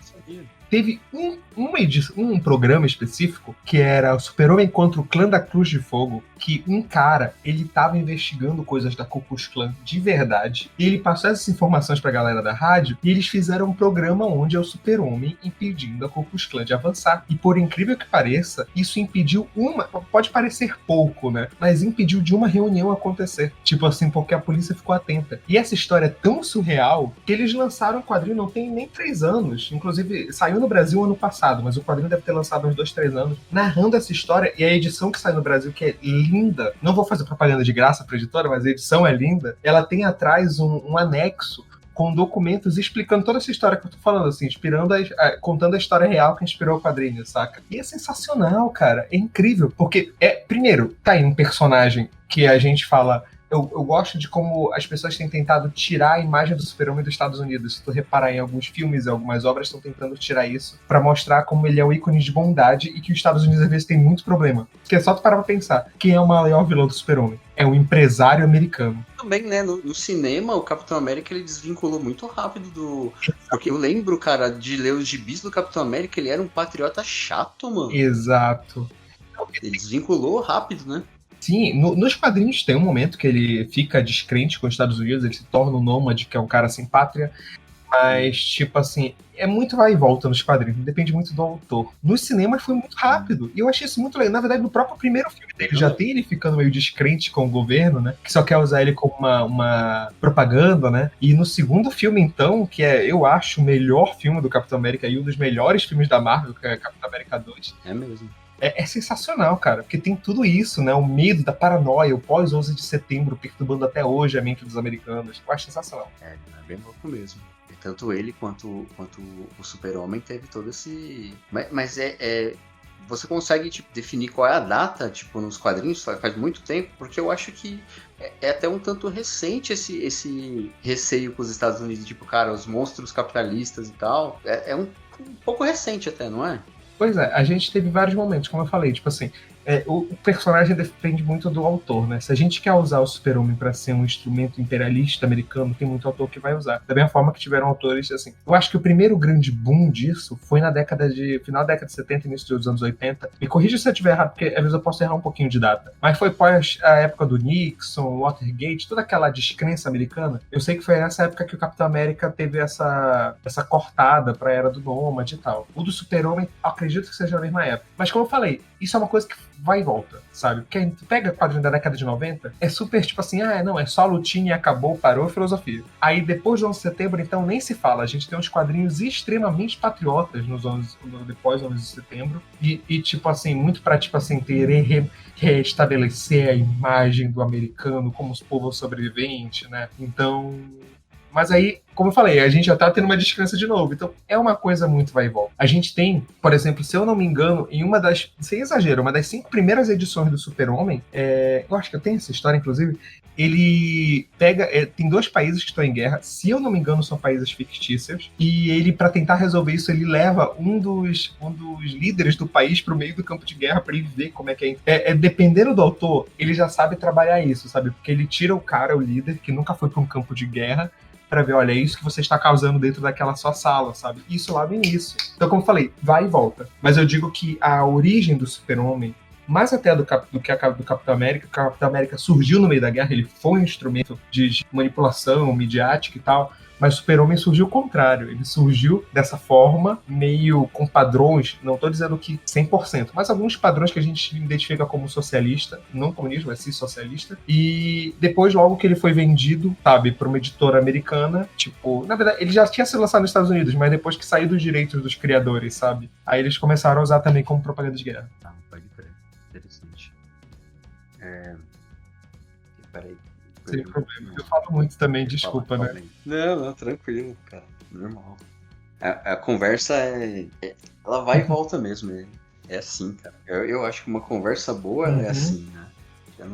teve um programa específico que era o Super-Homem contra o Clã da Cruz de Fogo, que um cara, ele tava investigando coisas da Ku Klux Klan de verdade, e ele passou essas informações pra galera da rádio, e eles fizeram um programa onde é o Super-Homem impedindo a Ku Klux Klan de avançar. E por incrível que pareça, isso impediu pode parecer pouco, né? Mas impediu de uma reunião acontecer. Tipo assim, porque a polícia ficou atenta. E essa história é tão surreal que eles lançaram um quadrinho, não tem nem 3 anos. Inclusive, saiu no Brasil ano passado, mas o quadrinho deve ter lançado uns 2, 3 anos, narrando essa história, e a edição que sai no Brasil, que é linda, não vou fazer propaganda de graça pra editora, mas a edição é linda, ela tem atrás um anexo com documentos explicando toda essa história que eu tô falando, assim, contando a história real que inspirou o quadrinho, saca? E é sensacional, cara, é incrível, porque, primeiro, tá aí um personagem que a gente fala... Eu gosto de como as pessoas têm tentado tirar a imagem do Super-Homem dos Estados Unidos. Se tu reparar em alguns filmes e algumas obras, estão tentando tirar isso pra mostrar como ele é o ícone de bondade e que os Estados Unidos às vezes tem muito problema. Porque é só tu parar pra pensar, quem é o maior vilão do Super-Homem? É um empresário americano. Também, né, no cinema, o Capitão América, ele desvinculou muito rápido do... Porque eu lembro, cara, de ler os gibis do Capitão América, ele era um patriota chato, mano. Exato. Ele desvinculou rápido, né? Sim, nos quadrinhos tem um momento que ele fica descrente com os Estados Unidos, ele se torna um nômade, que é um cara sem pátria, mas, tipo assim, é muito vai e volta nos quadrinhos, depende muito do autor. Nos cinemas foi muito rápido, e eu achei isso muito legal. Na verdade, no próprio primeiro filme dele, já tem ele ficando meio descrente com o governo, né, que só quer usar ele como uma propaganda, né, e no segundo filme, então, que é, eu acho, o melhor filme do Capitão América e um dos melhores filmes da Marvel, que é Capitão América 2. É mesmo. É sensacional, cara, porque tem tudo isso, né? O medo da paranoia, o pós-11 de setembro perturbando até hoje a mente dos americanos. Eu acho sensacional. É bem louco mesmo. E tanto ele quanto o Super-Homem teve todo esse... Mas você consegue tipo, definir qual é a data, tipo, nos quadrinhos? Faz muito tempo, porque eu acho que é até um tanto recente esse receio com os Estados Unidos, tipo, cara, os monstros capitalistas e tal. É um pouco recente até, não é? Pois é, a gente teve vários momentos, como eu falei, tipo assim, o personagem depende muito do autor, né? Se a gente quer usar o Super-Homem pra ser um instrumento imperialista americano, tem muito autor que vai usar. Da mesma forma que tiveram autores, assim. Eu acho que o primeiro grande boom disso foi na final da década de 70, início dos anos 80. Me corrija se eu estiver errado, porque às vezes eu posso errar um pouquinho de data. Mas foi pós a época do Nixon, Watergate, toda aquela descrença americana. Eu sei que foi nessa época que o Capitão América teve essa cortada pra Era do Nômade e tal. O do Super-Homem, acredito que seja na mesma época. Mas como eu falei, isso é uma coisa que vai e volta, sabe? Porque tu pega quadrinho da década de 90, é super tipo assim, não, é só lutinha e acabou, parou, filosofia. Aí depois do 11 de setembro, então nem se fala, a gente tem uns quadrinhos extremamente patriotas depois do 11 de setembro, e tipo assim, muito pra tipo assim, querer restabelecer a imagem do americano como os povos sobreviventes, né? Então... Mas aí, como eu falei, a gente já tá tendo uma descrença de novo. Então, é uma coisa muito vai e volta. A gente tem, por exemplo, se eu não me engano, em uma das, sem exagero, uma das 5 primeiras edições do Super-Homem, eu acho que eu tenho essa história, inclusive, ele pega, tem 2 países que estão em guerra, se eu não me engano, são países fictícios, e ele, para tentar resolver isso, ele leva um dos líderes do país pro meio do campo de guerra para ele ver como é que é. Dependendo do autor, ele já sabe trabalhar isso, sabe? Porque ele tira o cara, o líder, que nunca foi para um campo de guerra, para ver, olha, é isso que você está causando dentro daquela sua sala, sabe? Isso lá no início. Então, como eu falei, vai e volta. Mas eu digo que a origem do Super-Homem, mais até do Capitão América, o Capitão América surgiu no meio da guerra, ele foi um instrumento de manipulação midiática e tal, mas o Super-Homem surgiu ao contrário, ele surgiu dessa forma, meio com padrões, não estou dizendo que 100%, mas alguns padrões que a gente identifica como socialista, não comunismo, mas sim socialista, e depois logo que ele foi vendido, sabe, para uma editora americana, tipo, na verdade, ele já tinha sido lançado nos Estados Unidos, mas depois que saiu dos direitos dos criadores, sabe, aí eles começaram a usar também como propaganda de guerra. Tá, pode crer, interessante. Peraí. Sem problema. Eu falo muito também, desculpa, né? Não, tranquilo, cara. Normal. A conversa ela vai e volta mesmo. É assim, cara. Eu acho que uma conversa boa é assim, né?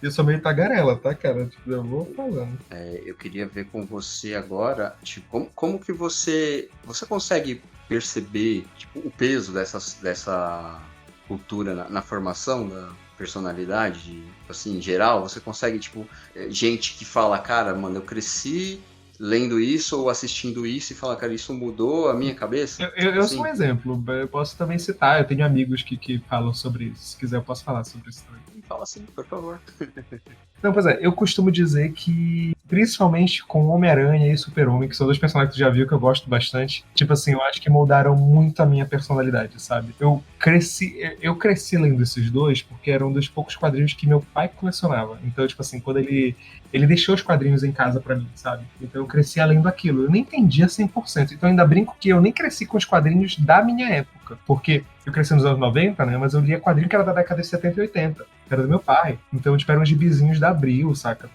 Eu sou meio tagarela, tá, cara? Tipo, eu vou falando. Eu queria ver com você agora, tipo, como que você consegue perceber, tipo, o peso dessa cultura na formação da personalidade, assim, em geral? Você consegue, tipo, gente que fala, cara, mano, eu cresci lendo isso ou assistindo isso e fala, cara, isso mudou a minha cabeça? Eu assim, sou um exemplo, eu posso também citar, eu tenho amigos que falam sobre isso, se quiser eu posso falar sobre isso também. Fala assim, por favor. Não, pois eu costumo dizer que, principalmente com Homem-Aranha e Super-Homem, que são 2 personagens que tu já viu que eu gosto bastante, tipo assim, eu acho que moldaram muito a minha personalidade, sabe? Eu cresci lendo esses 2 porque eram um dos poucos quadrinhos que meu pai colecionava. Então, tipo assim, quando ele deixou os quadrinhos em casa pra mim, sabe? Então eu cresci lendo aquilo. Eu nem entendia 100%. Então eu ainda brinco que eu nem cresci com os quadrinhos da minha época. Porque eu cresci nos anos 90, né? Mas eu lia quadrinho que era da década de 70 e 80. Era do meu pai. Então, tipo, eram uns gibizinhos da Abril, saca?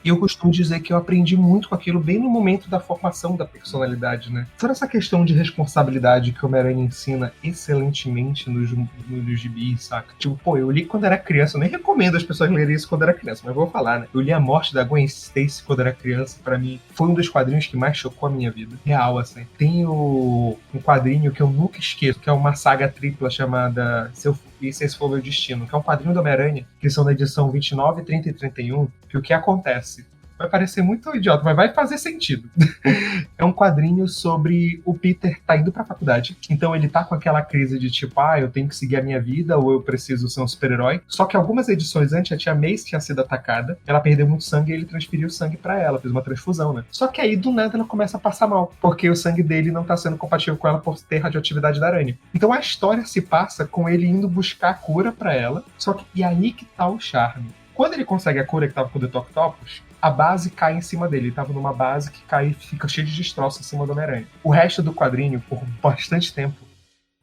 E eu costumo dizer que eu aprendi muito com aquilo bem no momento da formação da personalidade, né? Toda essa questão de responsabilidade que o Homem-Aranha ensina excelentemente nos gibis, saca? Tipo, pô, eu li quando era criança, eu nem recomendo as pessoas lerem isso quando era criança, mas vou falar, né? Eu li A Morte da Gwen Stacy quando era criança, pra mim foi um dos quadrinhos que mais chocou a minha vida. Real, assim. Tem um quadrinho que eu nunca esqueço, que é uma saga tripla chamada Se Esse For Meu Destino, que é um quadrinho do Homem-Aranha, que são da edição 29, 30 e 31, que o que acontece? Vai parecer muito idiota, mas vai fazer sentido. É um quadrinho sobre o Peter tá indo pra faculdade, então ele tá com aquela crise de tipo, eu tenho que seguir a minha vida ou eu preciso ser um super-herói. Só que algumas edições antes, a tia May tinha sido atacada, ela perdeu muito sangue e ele transferiu o sangue pra ela, fez uma transfusão, né? Só que aí, do nada, ela começa a passar mal, porque o sangue dele não tá sendo compatível com ela por ter radioatividade da aranha. Então a história se passa com ele indo buscar a cura pra ela, só que e aí que tá o charme. Quando ele consegue a cura que tava com o Dr. Octopus, a base cai em cima dele. Ele tava numa base que cai e fica cheio de destroços em cima do Homem-Aranha. O resto do quadrinho, por bastante tempo,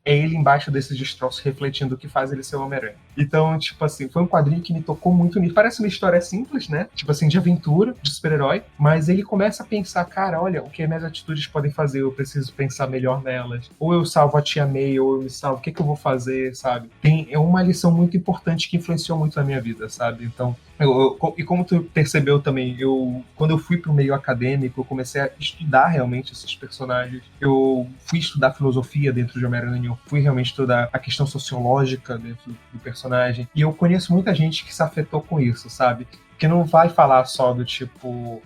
é ele embaixo desses destroços refletindo o que faz ele ser o Homem-Aranha. Então, tipo assim, foi um quadrinho que me tocou muito nisso. Parece uma história simples, né? Tipo assim, de aventura, de super-herói. Mas ele começa a pensar, cara, olha, o que as minhas atitudes podem fazer? Eu preciso pensar melhor nelas. Ou eu salvo a tia May, ou eu me salvo. O que eu vou fazer, sabe? É uma lição muito importante que influenciou muito na minha vida, sabe? Então, e como tu percebeu também, quando eu fui pro meio acadêmico, eu comecei a estudar realmente esses personagens. Eu fui estudar filosofia dentro de Homem-Aranha, eu fui realmente estudar a questão sociológica dentro do personagem. E eu conheço muita gente que se afetou com isso, sabe? Que não vai falar só do tipo,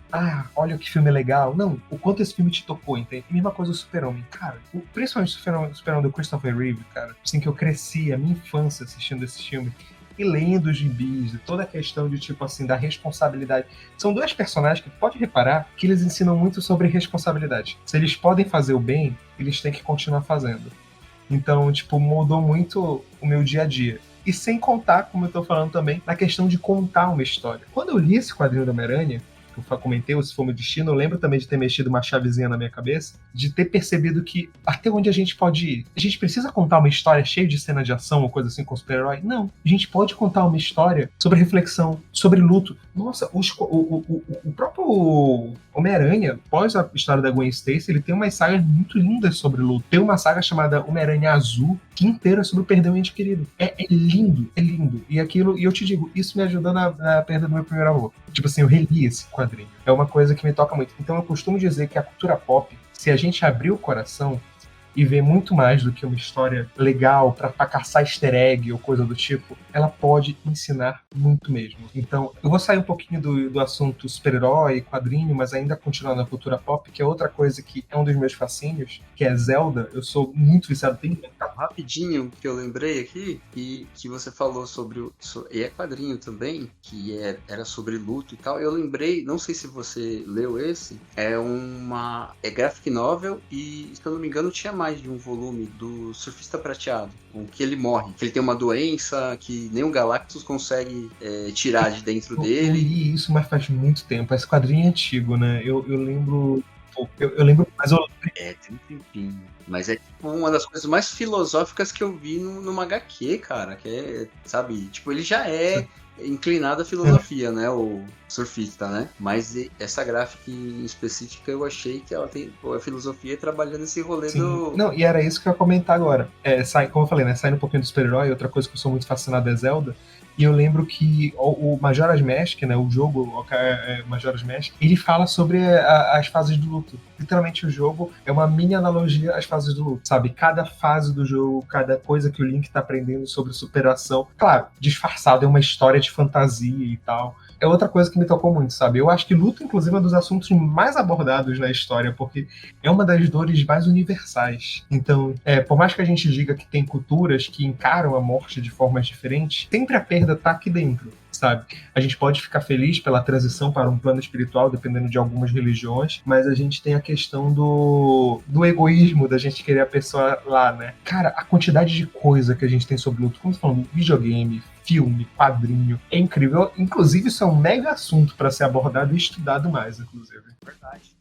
olha que filme legal. Não, o quanto esse filme te tocou, entende? Mesma coisa do Super-Homem. Cara, principalmente o Super-Homem do Christopher Reeve, cara. Assim que eu cresci, a minha infância assistindo esse filme. E lendo os gibis, e toda a questão de, tipo assim, da responsabilidade. São 2 personagens que, pode reparar, que eles ensinam muito sobre responsabilidade. Se eles podem fazer o bem, eles têm que continuar fazendo. Então, tipo, mudou muito o meu dia a dia. E sem contar, como eu tô falando também, na questão de contar uma história. Quando eu li esse quadrinho do Homem-Aranha, que eu comentei, Esse Foi o Meu Destino, eu lembro também de ter mexido uma chavezinha na minha cabeça, de ter percebido que até onde a gente pode ir? A gente precisa contar uma história cheia de cena de ação ou coisa assim com super-herói? Não. A gente pode contar uma história sobre reflexão, sobre luto. Nossa, o próprio Homem-Aranha, após a história da Gwen Stacy, ele tem umas sagas muito lindas sobre luto. Tem uma saga chamada Homem-Aranha Azul, que inteira é sobre perder um ente querido. É lindo, é lindo. E eu te digo, isso me ajudou na perda do meu primeiro amor. Tipo assim, eu reli esse quadrinho. É uma coisa que me toca muito. Então eu costumo dizer que a cultura pop, se a gente abrir o coração e ver muito mais do que uma história legal pra caçar easter egg ou coisa do tipo, ela pode ensinar muito mesmo. Então, eu vou sair um pouquinho do assunto super-herói, quadrinho, mas ainda continuar na cultura pop, que é outra coisa que é um dos meus fascínios, que é Zelda. Eu sou muito viciado. Rapidinho, que eu lembrei aqui, e que você falou sobre e é quadrinho também, que era sobre luto e tal. Eu lembrei, não sei se você leu esse, é graphic novel e, se eu não me engano, tinha mais de um volume do Surfista Prateado, com que ele morre, que ele tem uma doença que nem o Galactus consegue tirar de dentro dele. Eu li isso, mas faz muito tempo. Esse quadrinho é antigo, né? Eu lembro... Eu lembro, mas eu... tem um tempinho. Mas é tipo uma das coisas mais filosóficas que eu vi numa HQ, cara. Que é, sabe, tipo, ele já é inclinado à filosofia, né? O surfista, né? Mas essa gráfica em específica eu achei que ela tem a filosofia trabalhando esse rolê do... Não, e era isso que eu ia comentar agora. Como eu falei, né? Saindo um pouquinho do super-herói, outra coisa que eu sou muito fascinado é Zelda. E eu lembro que o Majora's Mask, né, o jogo Majora's Mask, ele fala sobre as fases do luto. Literalmente o jogo é uma mini analogia às fases do luto, sabe? Cada fase do jogo, cada coisa que o Link tá aprendendo sobre superação. Claro, disfarçado, é uma história de fantasia e tal. É outra coisa que me tocou muito, sabe? Eu acho que luto, inclusive, é um dos assuntos mais abordados na história, porque é uma das dores mais universais. Então, por mais que a gente diga que tem culturas que encaram a morte de formas diferentes, sempre a perda tá aqui dentro, sabe? A gente pode ficar feliz pela transição para um plano espiritual, dependendo de algumas religiões, mas a gente tem a questão do egoísmo, da gente querer a pessoa lá, né? Cara, a quantidade de coisa que a gente tem sobre luto, como você falou, videogame, filme, quadrinho, é incrível. Inclusive, isso é um mega assunto para ser abordado e estudado mais, inclusive. Verdade.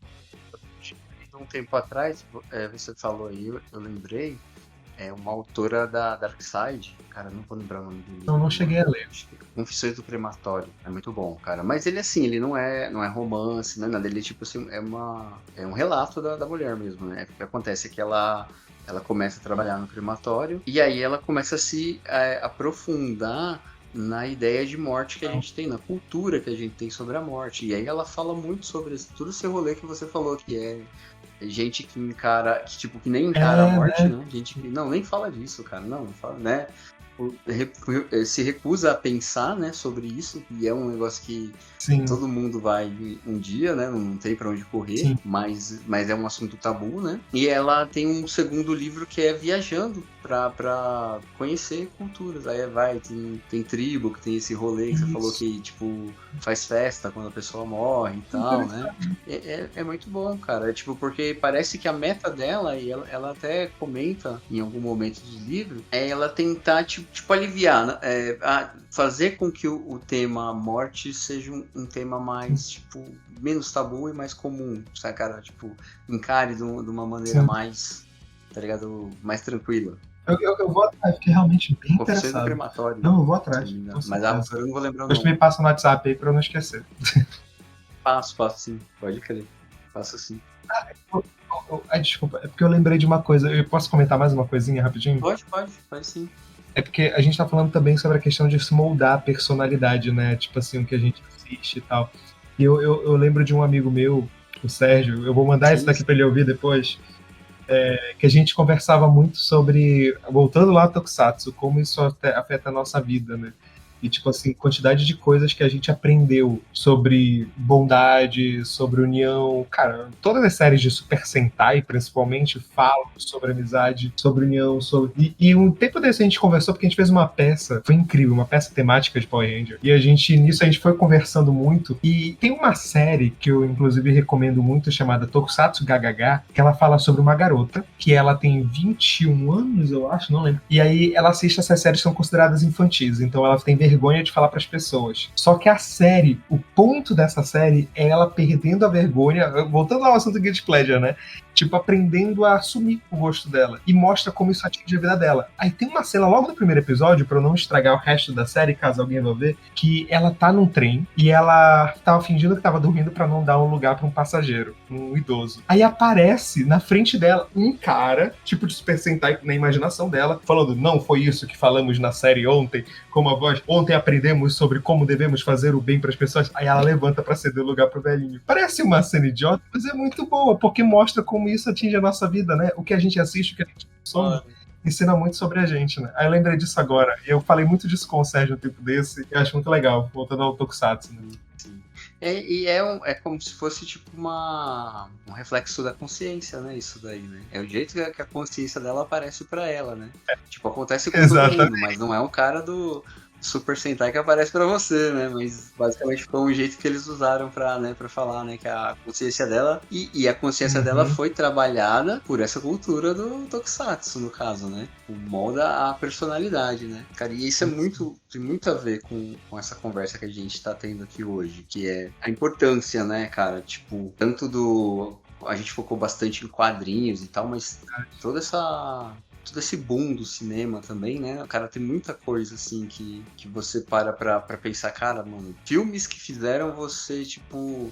Um tempo atrás, você falou aí, eu lembrei, uma autora da Darkseid, cara, não vou lembrar o nome dele. Não cheguei a ler. Confissões do Crematório, é muito bom, cara. Mas ele, assim, ele não é romance, não é nada, ele, tipo assim, é um relato da mulher mesmo, né? O que acontece é que ela começa a trabalhar no crematório e aí ela começa a se aprofundar na ideia de morte que a gente tem, na cultura que a gente tem sobre a morte. E aí ela fala muito sobre tudo esse rolê que você falou, que é gente que encara, que nem encara a morte, né? Gente que nem fala disso, cara, não fala, né? Se recusa a pensar, né, sobre isso, e é um negócio que todo mundo vai um dia, né, não tem pra onde correr, mas é um assunto tabu, né, e ela tem um segundo livro que é Viajando pra conhecer culturas, aí tem tribo, que tem esse rolê que você falou que, tipo, faz festa quando a pessoa morre e tal, né, é muito bom, cara, porque parece que a meta dela, e ela até comenta em algum momento dos livros, é ela tentar, tipo aliviar, né? Fazer com que o tema morte seja um tema mais, tipo, menos tabu e mais comum, sabe, cara? Tipo, encare de uma maneira mais, tá ligado? Mais tranquila. Eu vou atrás, fiquei realmente bem interessado. Do crematório. Não, eu vou atrás. Mas eu não vou lembrar o nome. Você me passa no WhatsApp aí pra eu não esquecer. Passo sim. Pode crer. Passo sim. Desculpa, é porque eu lembrei de uma coisa. Eu posso comentar mais uma coisinha rapidinho? Pode sim. É porque a gente tá falando também sobre a questão de se moldar a personalidade, né? Tipo assim, o que a gente assiste e tal. E eu lembro de um amigo meu, o Sérgio, eu vou mandar isso daqui pra ele ouvir depois, que a gente conversava muito sobre, voltando lá ao Tokusatsu, como isso afeta a nossa vida, né? E, tipo assim, quantidade de coisas que a gente aprendeu sobre bondade, sobre união. Cara, todas as séries de Super Sentai, principalmente, falam sobre amizade, sobre união, sobre... E um tempo desse a gente conversou porque a gente fez uma peça, foi incrível, uma peça temática de Power Ranger. E nisso a gente foi conversando muito. E tem uma série que eu, inclusive, recomendo muito, chamada Tokusatsu GHH, que ela fala sobre uma garota, que ela tem 21 anos, eu acho, não lembro. E aí ela assiste essas séries que são consideradas infantis, então ela tem vergonha de falar pras pessoas. Só que a série, o ponto dessa série é ela perdendo a vergonha, voltando ao assunto do Guilty Pleasure, né? Tipo, aprendendo a assumir o gosto dela. E mostra como isso atinge a vida dela. Aí tem uma cena logo no primeiro episódio, pra eu não estragar o resto da série, caso alguém vá ver, que ela tá num trem e ela tava fingindo que tava dormindo pra não dar um lugar pra um passageiro, um idoso. Aí aparece na frente dela um cara, tipo de Super Sentai na imaginação dela, falando: não foi isso que falamos na série ontem, como a voz, ontem aprendemos sobre como devemos fazer o bem pras pessoas. Aí ela levanta pra ceder o lugar pro velhinho. Parece uma cena idiota, mas é muito boa, porque mostra como isso atinge a nossa vida, né? O que a gente assiste, o que a gente consome, ensina muito sobre a gente, né? Aí eu lembrei disso agora. E eu falei muito disso com o Sérgio um tempo desse. Eu acho muito legal, voltando ao Tokusatsu, né? Sim. É como se fosse tipo um reflexo da consciência, né? Isso daí, né? É o jeito que a consciência dela aparece pra ela, né? Tipo, acontece com todo mundo, mas não é um cara do Super Sentai que aparece pra você, né? Mas basicamente foi um jeito que eles usaram pra falar, né? Que a consciência dela e a consciência dela foi trabalhada por essa cultura do Tokusatsu, no caso, né? Molda a personalidade, né? Cara, e isso tem muito a ver com essa conversa que a gente tá tendo aqui hoje, que é a importância, né, cara? Tipo, tanto a gente focou bastante em quadrinhos e tal, mas todo esse boom do cinema também, né? Cara, tem muita coisa, assim, que você pra pensar, cara, mano, filmes que fizeram você, tipo,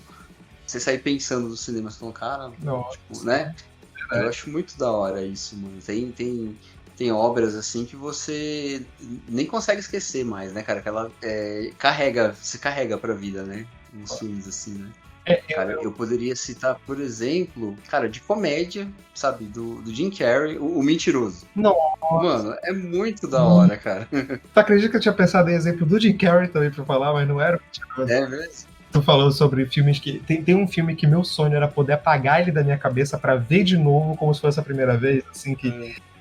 você sair pensando do cinema, você falando, cara, tipo, né? Eu acho muito da hora isso, mano. Tem obras, assim, que você nem consegue esquecer mais, né, cara? Que ela se carrega pra vida, né? Uns filmes, assim, né? Cara, eu poderia citar, por exemplo, cara, de comédia, sabe, do Jim Carrey, o Mentiroso. Nossa. Mano, é muito da hora, cara. Tu acredita que eu tinha pensado em exemplo do Jim Carrey também pra falar, mas não era o Mentiroso? É mesmo? Tu falou sobre filmes que... Tem um filme que meu sonho era poder apagar ele da minha cabeça pra ver de novo como se fosse a primeira vez, assim,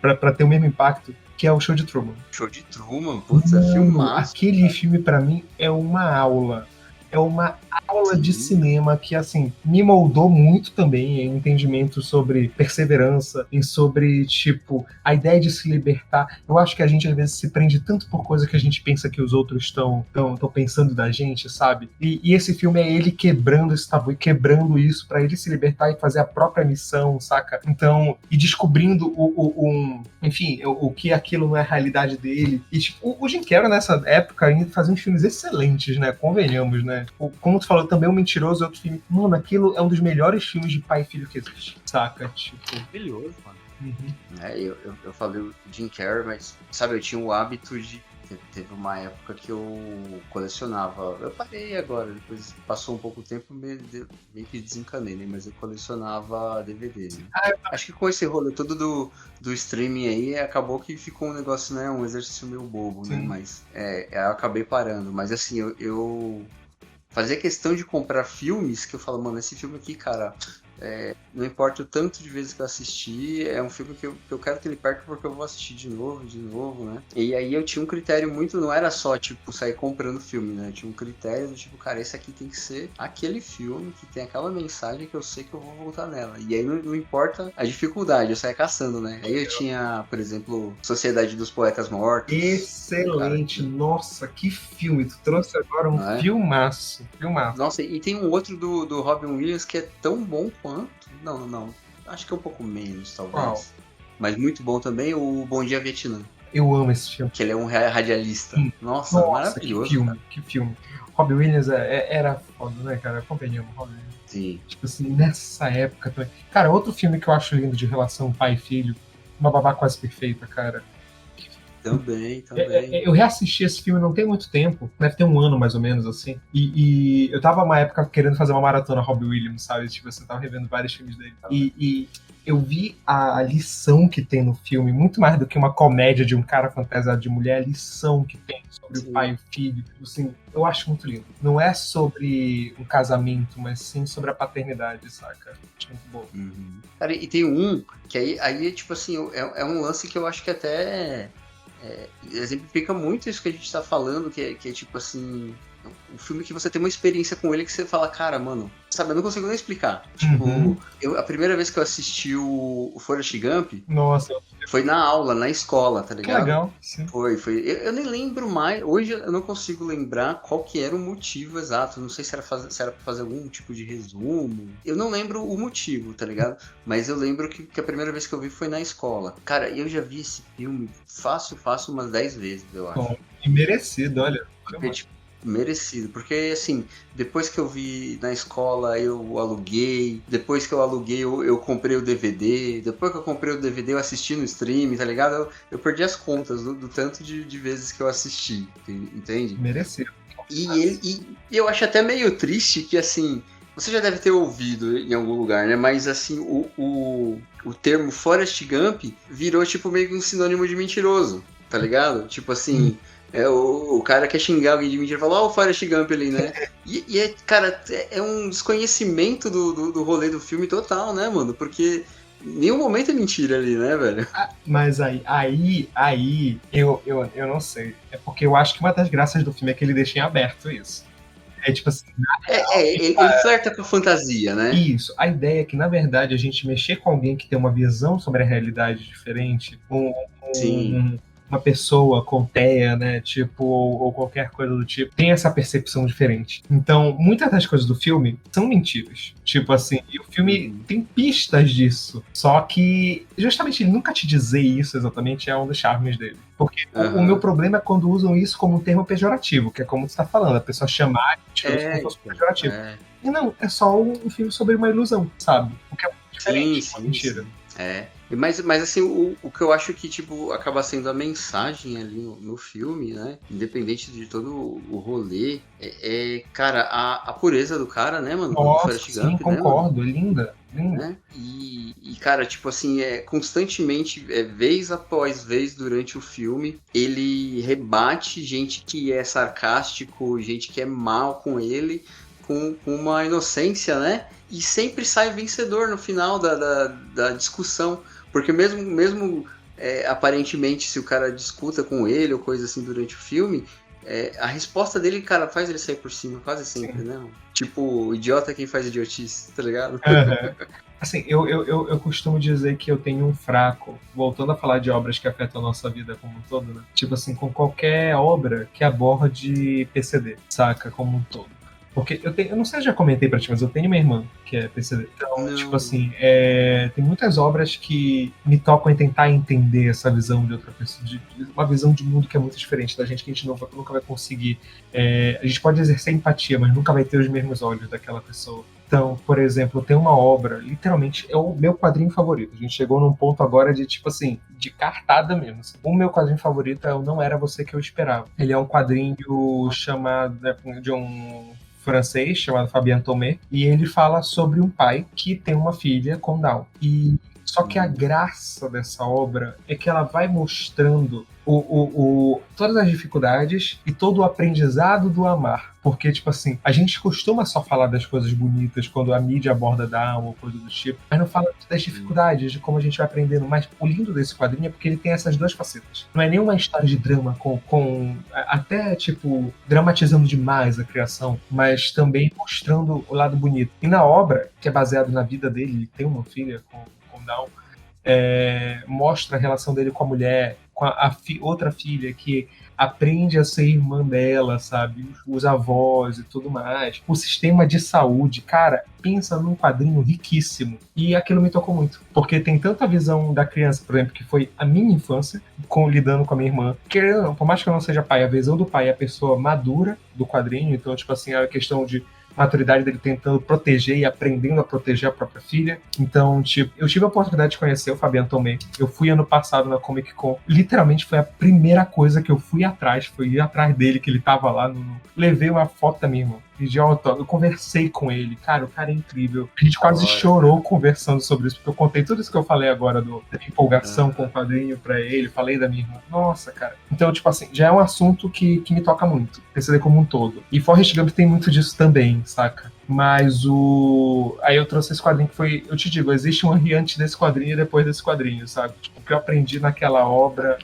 pra ter o mesmo impacto, que é o Show de Truman. Show de Truman, putz, é filmaço. Aquele filme pra mim é uma aula. É uma aula de cinema que, assim, me moldou muito também em entendimento sobre perseverança, e sobre, tipo, a ideia de se libertar. Eu acho que a gente, às vezes, se prende tanto por coisa que a gente pensa que os outros estão pensando da gente, sabe? E esse filme é ele quebrando esse tabu, quebrando isso pra ele se libertar e fazer a própria missão, saca? Então, e descobrindo enfim, o que aquilo não é a realidade dele. E, tipo, o Jim Carrey, nessa época, ainda fazia uns filmes excelentes, né? Convenhamos, né? Como tu falou, também o Mentiroso é outro filme. Mano, aquilo é um dos melhores filmes de pai e filho que existe, saca? Tipo... Maravilhoso, mano. Eu falei o Jim Carrey, mas, sabe, eu tinha o hábito de... Teve uma época que eu colecionava... Eu parei agora, depois passou um pouco de tempo, meio que desencanei, né? Mas eu colecionava DVD, né? Acho que com esse rolê todo do streaming aí, acabou que ficou um negócio, né? Um exercício meio bobo, né? Mas eu acabei parando. Mas assim, eu fazia questão de comprar filmes que eu falo, mano, esse filme aqui, cara, não importa o tanto de vezes que eu assisti, é um filme que eu quero ter ele perto porque eu vou assistir de novo, né? E aí eu tinha um critério muito, não era só, tipo, sair comprando filme, né? Eu tinha um critério do tipo, cara, esse aqui tem que ser aquele filme que tem aquela mensagem que eu sei que eu vou voltar nela. E aí não importa a dificuldade, eu saía caçando, né? Aí eu tinha, por exemplo, Sociedade dos Poetas Mortos. Excelente! Cara, nossa, que filme! Tu trouxe agora um filmaço. Nossa, e tem um outro do Robin Williams que é tão bom quanto... Não. Acho que é um pouco menos, talvez. Wow. Mas muito bom também, o Bom Dia Vietnã. Eu amo esse filme. Que ele é um radialista. Nossa, maravilhoso. Que filme. Robin Williams era foda, né, cara? Acompanhamos o Robin Williams. Sim. Tipo assim, nessa época também. Cara, outro filme que eu acho lindo de relação pai e filho, Uma Babá Quase Perfeita, cara. Também. Eu reassisti esse filme não tem muito tempo, deve ter um ano mais ou menos, assim. E eu tava uma época querendo fazer uma maratona Robin Williams, sabe? Tipo, você tava revendo vários filmes dele. E eu vi a lição que tem no filme, muito mais do que uma comédia de um cara fantasiado de mulher, a lição que tem sobre o pai e o filho, assim, eu acho muito lindo. Não é sobre um casamento, mas sim sobre a paternidade, saca? Acho muito bom. Cara, e tem um que aí tipo assim, é um lance que eu acho que até exemplifica muito isso que a gente tá falando, que é tipo assim, um filme que você tem uma experiência com ele que você fala, cara, mano, sabe, eu não consigo nem explicar. Tipo, a primeira vez que eu assisti o Forrest Gump, nossa, foi na aula, na escola, tá ligado? Que legal, sim. Foi. Eu nem lembro mais, hoje eu não consigo lembrar qual que era o motivo exato, não sei se era pra fazer algum tipo de resumo, eu não lembro o motivo, tá ligado? Mas eu lembro que a primeira vez que eu vi foi na escola. Cara, eu já vi esse filme fácil umas 10 vezes, eu acho. Bom, e merecido, olha. Porque, tipo, merecido, porque assim, depois que eu vi na escola eu aluguei, depois que eu aluguei eu comprei o DVD, depois que eu comprei o DVD eu assisti no stream, tá ligado? Eu perdi as contas do tanto de vezes que eu assisti, entende? Merecido. E eu acho até meio triste que assim, você já deve ter ouvido em algum lugar, né? Mas assim, o termo Forrest Gump virou tipo meio que um sinônimo de mentiroso, tá ligado? Tipo assim, o cara quer xingar alguém de mentira e fala, o Forrest Gump ali, né? E cara, é um desconhecimento do rolê do filme total, né, mano? Porque em nenhum momento é mentira ali, né, velho? Mas aí, eu não sei. É porque eu acho que uma das graças do filme é que ele deixa em aberto isso. É tipo assim, ele flerta com a fantasia, né? Isso. A ideia é que, na verdade, a gente mexer com alguém que tem uma visão sobre a realidade diferente, Sim. uma pessoa com TEA, né, tipo, ou qualquer coisa do tipo, tem essa percepção diferente. Então, muitas das coisas do filme são mentiras. Tipo assim, e o filme tem pistas disso. Só que, justamente, ele nunca te dizer isso exatamente é um dos charmes dele. Porque o meu problema é quando usam isso como um termo pejorativo, que é como você está falando, a pessoa chamar de mentiroso como se fosse pejorativo. E não, é só um filme sobre uma ilusão, sabe? O que é muito diferente, uma mentira. Mas assim, o que eu acho que, tipo, acaba sendo a mensagem ali no filme, né? Independente de todo o rolê, cara, a pureza do cara, né, mano? Nossa, sim, concordo, né, linda. Né? E, cara, tipo assim, constantemente, vez após vez durante o filme, ele rebate gente que é sarcástico, gente que é mal com ele, com uma inocência, né? E sempre sai vencedor no final da discussão. Porque mesmo aparentemente, se o cara discuta com ele ou coisa assim durante o filme, a resposta dele, cara, faz ele sair por cima, quase sempre, né? Tipo, idiota é quem faz idiotice, tá ligado? Assim, eu costumo dizer que eu tenho um fraco, voltando a falar de obras que afetam a nossa vida como um todo, né? Tipo assim, com qualquer obra que aborde PCD, saca? Como um todo. Porque eu não sei se eu já comentei pra ti, mas eu tenho uma irmã que é PCD. Então, tipo assim, tem muitas obras que me tocam em tentar entender essa visão de outra pessoa, de uma visão de mundo que é muito diferente da gente, que a gente nunca vai conseguir. A gente pode exercer empatia, mas nunca vai ter os mesmos olhos daquela pessoa. Então, por exemplo, tem uma obra, literalmente, é o meu quadrinho favorito. A gente chegou num ponto agora de, tipo assim, de cartada mesmo. Assim. O meu quadrinho favorito é o Não Era Você Que Eu Esperava. Ele é um quadrinho chamado de um francês chamado Fabien Tomé, e ele fala sobre um pai que tem uma filha com Down. Só que a graça dessa obra é que ela vai mostrando todas as dificuldades e todo o aprendizado do amar. Porque, tipo assim, a gente costuma só falar das coisas bonitas quando a mídia aborda Down ou coisa do tipo, mas não fala das dificuldades, de como a gente vai aprendendo. Mas o lindo desse quadrinho é porque ele tem essas duas facetas. Não é nenhuma história de drama até, tipo, dramatizando demais a criação, mas também mostrando o lado bonito. E na obra, que é baseado na vida dele, ele tem uma filha com Down, mostra a relação dele com a mulher, com a outra filha que aprende a ser irmã dela, sabe? Os avós e tudo mais. O sistema de saúde, cara, pensa num quadrinho riquíssimo. E aquilo me tocou muito. Porque tem tanta visão da criança, por exemplo, que foi a minha infância, lidando com a minha irmã. Querendo ou não, por mais que eu não seja pai, a visão do pai é a pessoa madura do quadrinho. Então, tipo assim, a questão de maturidade dele tentando proteger e aprendendo a proteger a própria filha. Então, tipo, eu tive a oportunidade de conhecer o Fabien Tomé. Eu fui ano passado na Comic Con. Literalmente foi a primeira coisa que eu fui atrás. Foi ir atrás dele, que ele tava lá. Levei uma foto da minha irmã. pedi autógrafo, eu conversei com ele. Cara, o cara é incrível. A gente quase chorou conversando sobre isso, porque eu contei tudo isso que eu falei agora da minha empolgação com o quadrinho pra ele, falei da minha irmã. Nossa, cara. Então, tipo assim, já é um assunto que me toca muito, PCD como um todo. E Forrest Gump tem muito disso também, saca? Mas Aí eu trouxe esse quadrinho que foi... Eu te digo, existe um Henry antes desse quadrinho e depois desse quadrinho, sabe? Tipo, o que eu aprendi naquela obra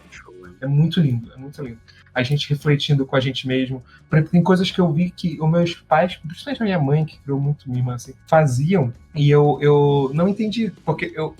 é muito lindo, é muito lindo. A gente refletindo com a gente mesmo. Por exemplo, tem coisas que eu vi que os meus pais, principalmente a minha mãe, que criou muito minha irmã, assim, faziam, e eu não entendi. Porque eu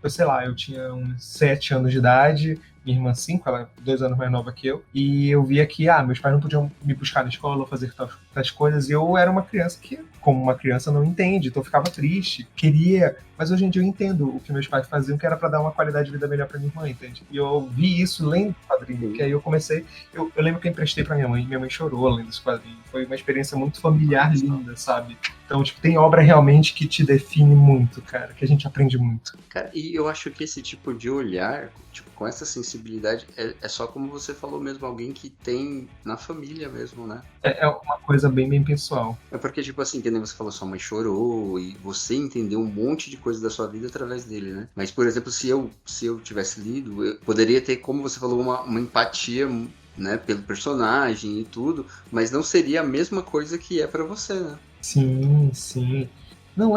sei lá, eu tinha uns 7 anos de idade, minha irmã 5, ela é 2 anos mais nova que eu, e eu via que, meus pais não podiam me buscar na escola ou fazer tais coisas, e eu era uma criança que, como uma criança, não entende, então eu ficava triste, queria, mas hoje em dia eu entendo o que meus pais faziam, que era pra dar uma qualidade de vida melhor pra minha irmã, entende? E eu vi isso lendo o quadrinho, que aí eu comecei, eu lembro que eu emprestei pra minha mãe chorou lendo esse quadrinho, foi uma experiência muito familiar, linda, sabe? Então, tipo, tem obra realmente que te define muito, cara, que a gente aprende muito. Cara, e eu acho que esse tipo de olhar, tipo, com essa sensibilidade, é só como você falou mesmo, alguém que tem na família mesmo, né? É uma coisa bem, bem pessoal. É porque, tipo assim, que nem você falou, sua mãe chorou e você entendeu um monte de coisa da sua vida através dele, né? Mas, por exemplo, se eu tivesse lido, eu poderia ter, como você falou, uma empatia, né, pelo personagem e tudo, mas não seria a mesma coisa que é pra você, né? Sim, sim. Não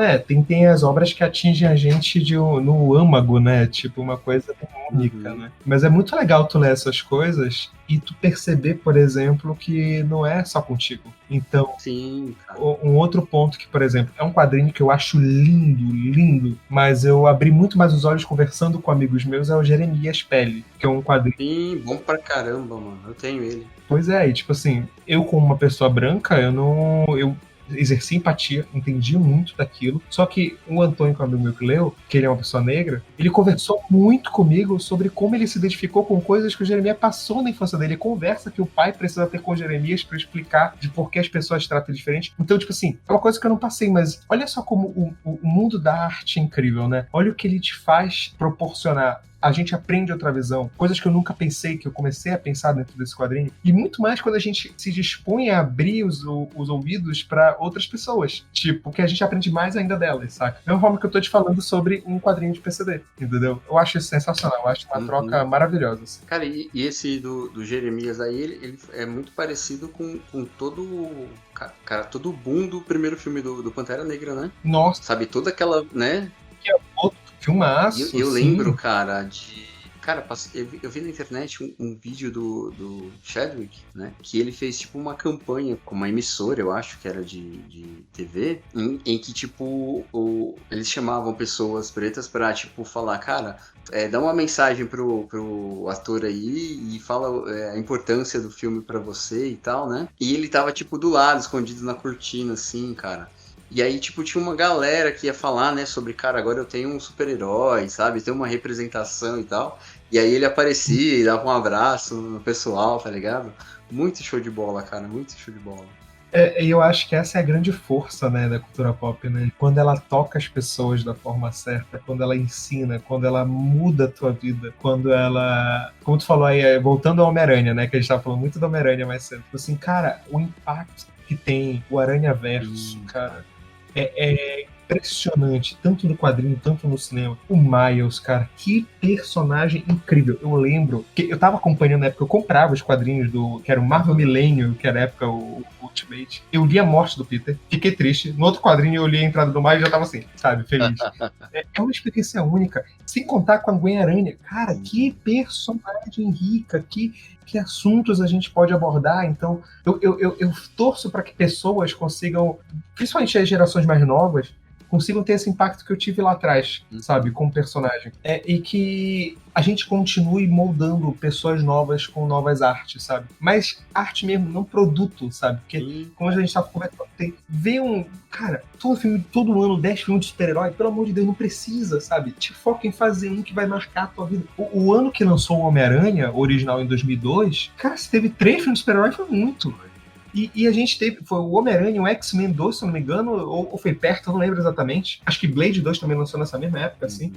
tem as obras que atingem a gente no âmago, né? Tipo, uma coisa bem única, né? Mas é muito legal tu ler essas coisas e tu perceber, por exemplo, que não é só contigo. Então, sim, cara. Um outro ponto que, por exemplo, é um quadrinho que eu acho lindo, lindo, mas eu abri muito mais os olhos conversando com amigos meus, é o Jeremias Pele, que é um quadrinho... Sim, bom pra caramba, mano. Eu tenho ele. Pois é, e tipo assim, eu como uma pessoa branca, eu exerci empatia, entendi muito daquilo. Só que o Antônio, que é um amigo meu que leu, que ele é uma pessoa negra, ele conversou muito comigo sobre como ele se identificou com coisas que o Jeremias passou na infância dele. Ele conversa que o pai precisa ter com o Jeremias para explicar de por que as pessoas tratam diferente. Então, tipo assim, é uma coisa que eu não passei, mas olha só como o mundo da arte é incrível, né? Olha o que ele te faz proporcionar. A gente aprende outra visão, coisas que eu nunca pensei, que eu comecei a pensar dentro desse quadrinho, e muito mais quando a gente se dispõe a abrir os ouvidos para outras pessoas, tipo, que a gente aprende mais ainda delas, saca? Da mesma forma que eu tô te falando sobre um quadrinho de PCD, entendeu? Eu acho isso sensacional, eu acho uma troca maravilhosa. Assim. Cara, e esse do Jeremias aí, ele é muito parecido com todo... Cara, todo o boom do primeiro filme do Pantera Negra, né? Nossa. Sabe, toda aquela, né? Que é outro filmaço, eu lembro, cara, de... Cara, eu vi na internet um vídeo do Chadwick, né? Que ele fez, tipo, uma campanha com uma emissora, eu acho que era de TV, em que, tipo, eles chamavam pessoas pretas pra, tipo, falar, cara, dá uma mensagem pro ator aí e fala a importância do filme pra você e tal, né? E ele tava, tipo, do lado, escondido na cortina, assim, cara. E aí, tipo, tinha uma galera que ia falar, né, sobre, cara, agora eu tenho um super-herói, sabe? Tem uma representação e tal. E aí ele aparecia e dava um abraço no pessoal, tá ligado? Muito show de bola, cara, muito show de bola. E eu acho que essa é a grande força, né, da cultura pop, né? Quando ela toca as pessoas da forma certa, quando ela ensina, quando ela muda a tua vida, quando ela... Como tu falou aí, voltando ao Homem-Aranha, né, que a gente tava falando muito do Homem-Aranha mais cedo. Assim, cara, o impacto que tem o Aranhaverso, cara... É impressionante, tanto no quadrinho, tanto no cinema. O Miles, cara, que personagem incrível. Eu lembro que eu tava acompanhando na época, eu comprava os quadrinhos que era o Marvel Millennium, que era a época o Ultimate. Eu li a morte do Peter, fiquei triste. No outro quadrinho eu li a entrada do Miles e já tava assim, sabe, feliz. É uma experiência única, sem contar com a Gwen-Aranha. Cara, que personagem rica, que assuntos a gente pode abordar. Então, eu torço para que pessoas consigam, principalmente as gerações mais novas, consigam ter esse impacto que eu tive lá atrás, sabe, como personagem. E que a gente continue moldando pessoas novas com novas artes, sabe? Mas arte mesmo, não produto, sabe? Porque, como a gente estava conversando, ver cara, todo ano 10 filmes de super-herói, pelo amor de Deus, não precisa, sabe? Te foca em fazer um que vai marcar a tua vida. O ano que lançou o Homem-Aranha, original em 2002, cara, se teve 3 filmes de super-herói, foi muito. E a gente teve, foi o Homem-Aranha, o X-Men 2, se não me engano, ou foi perto, eu não lembro exatamente. Acho que Blade 2 também lançou nessa mesma época, assim.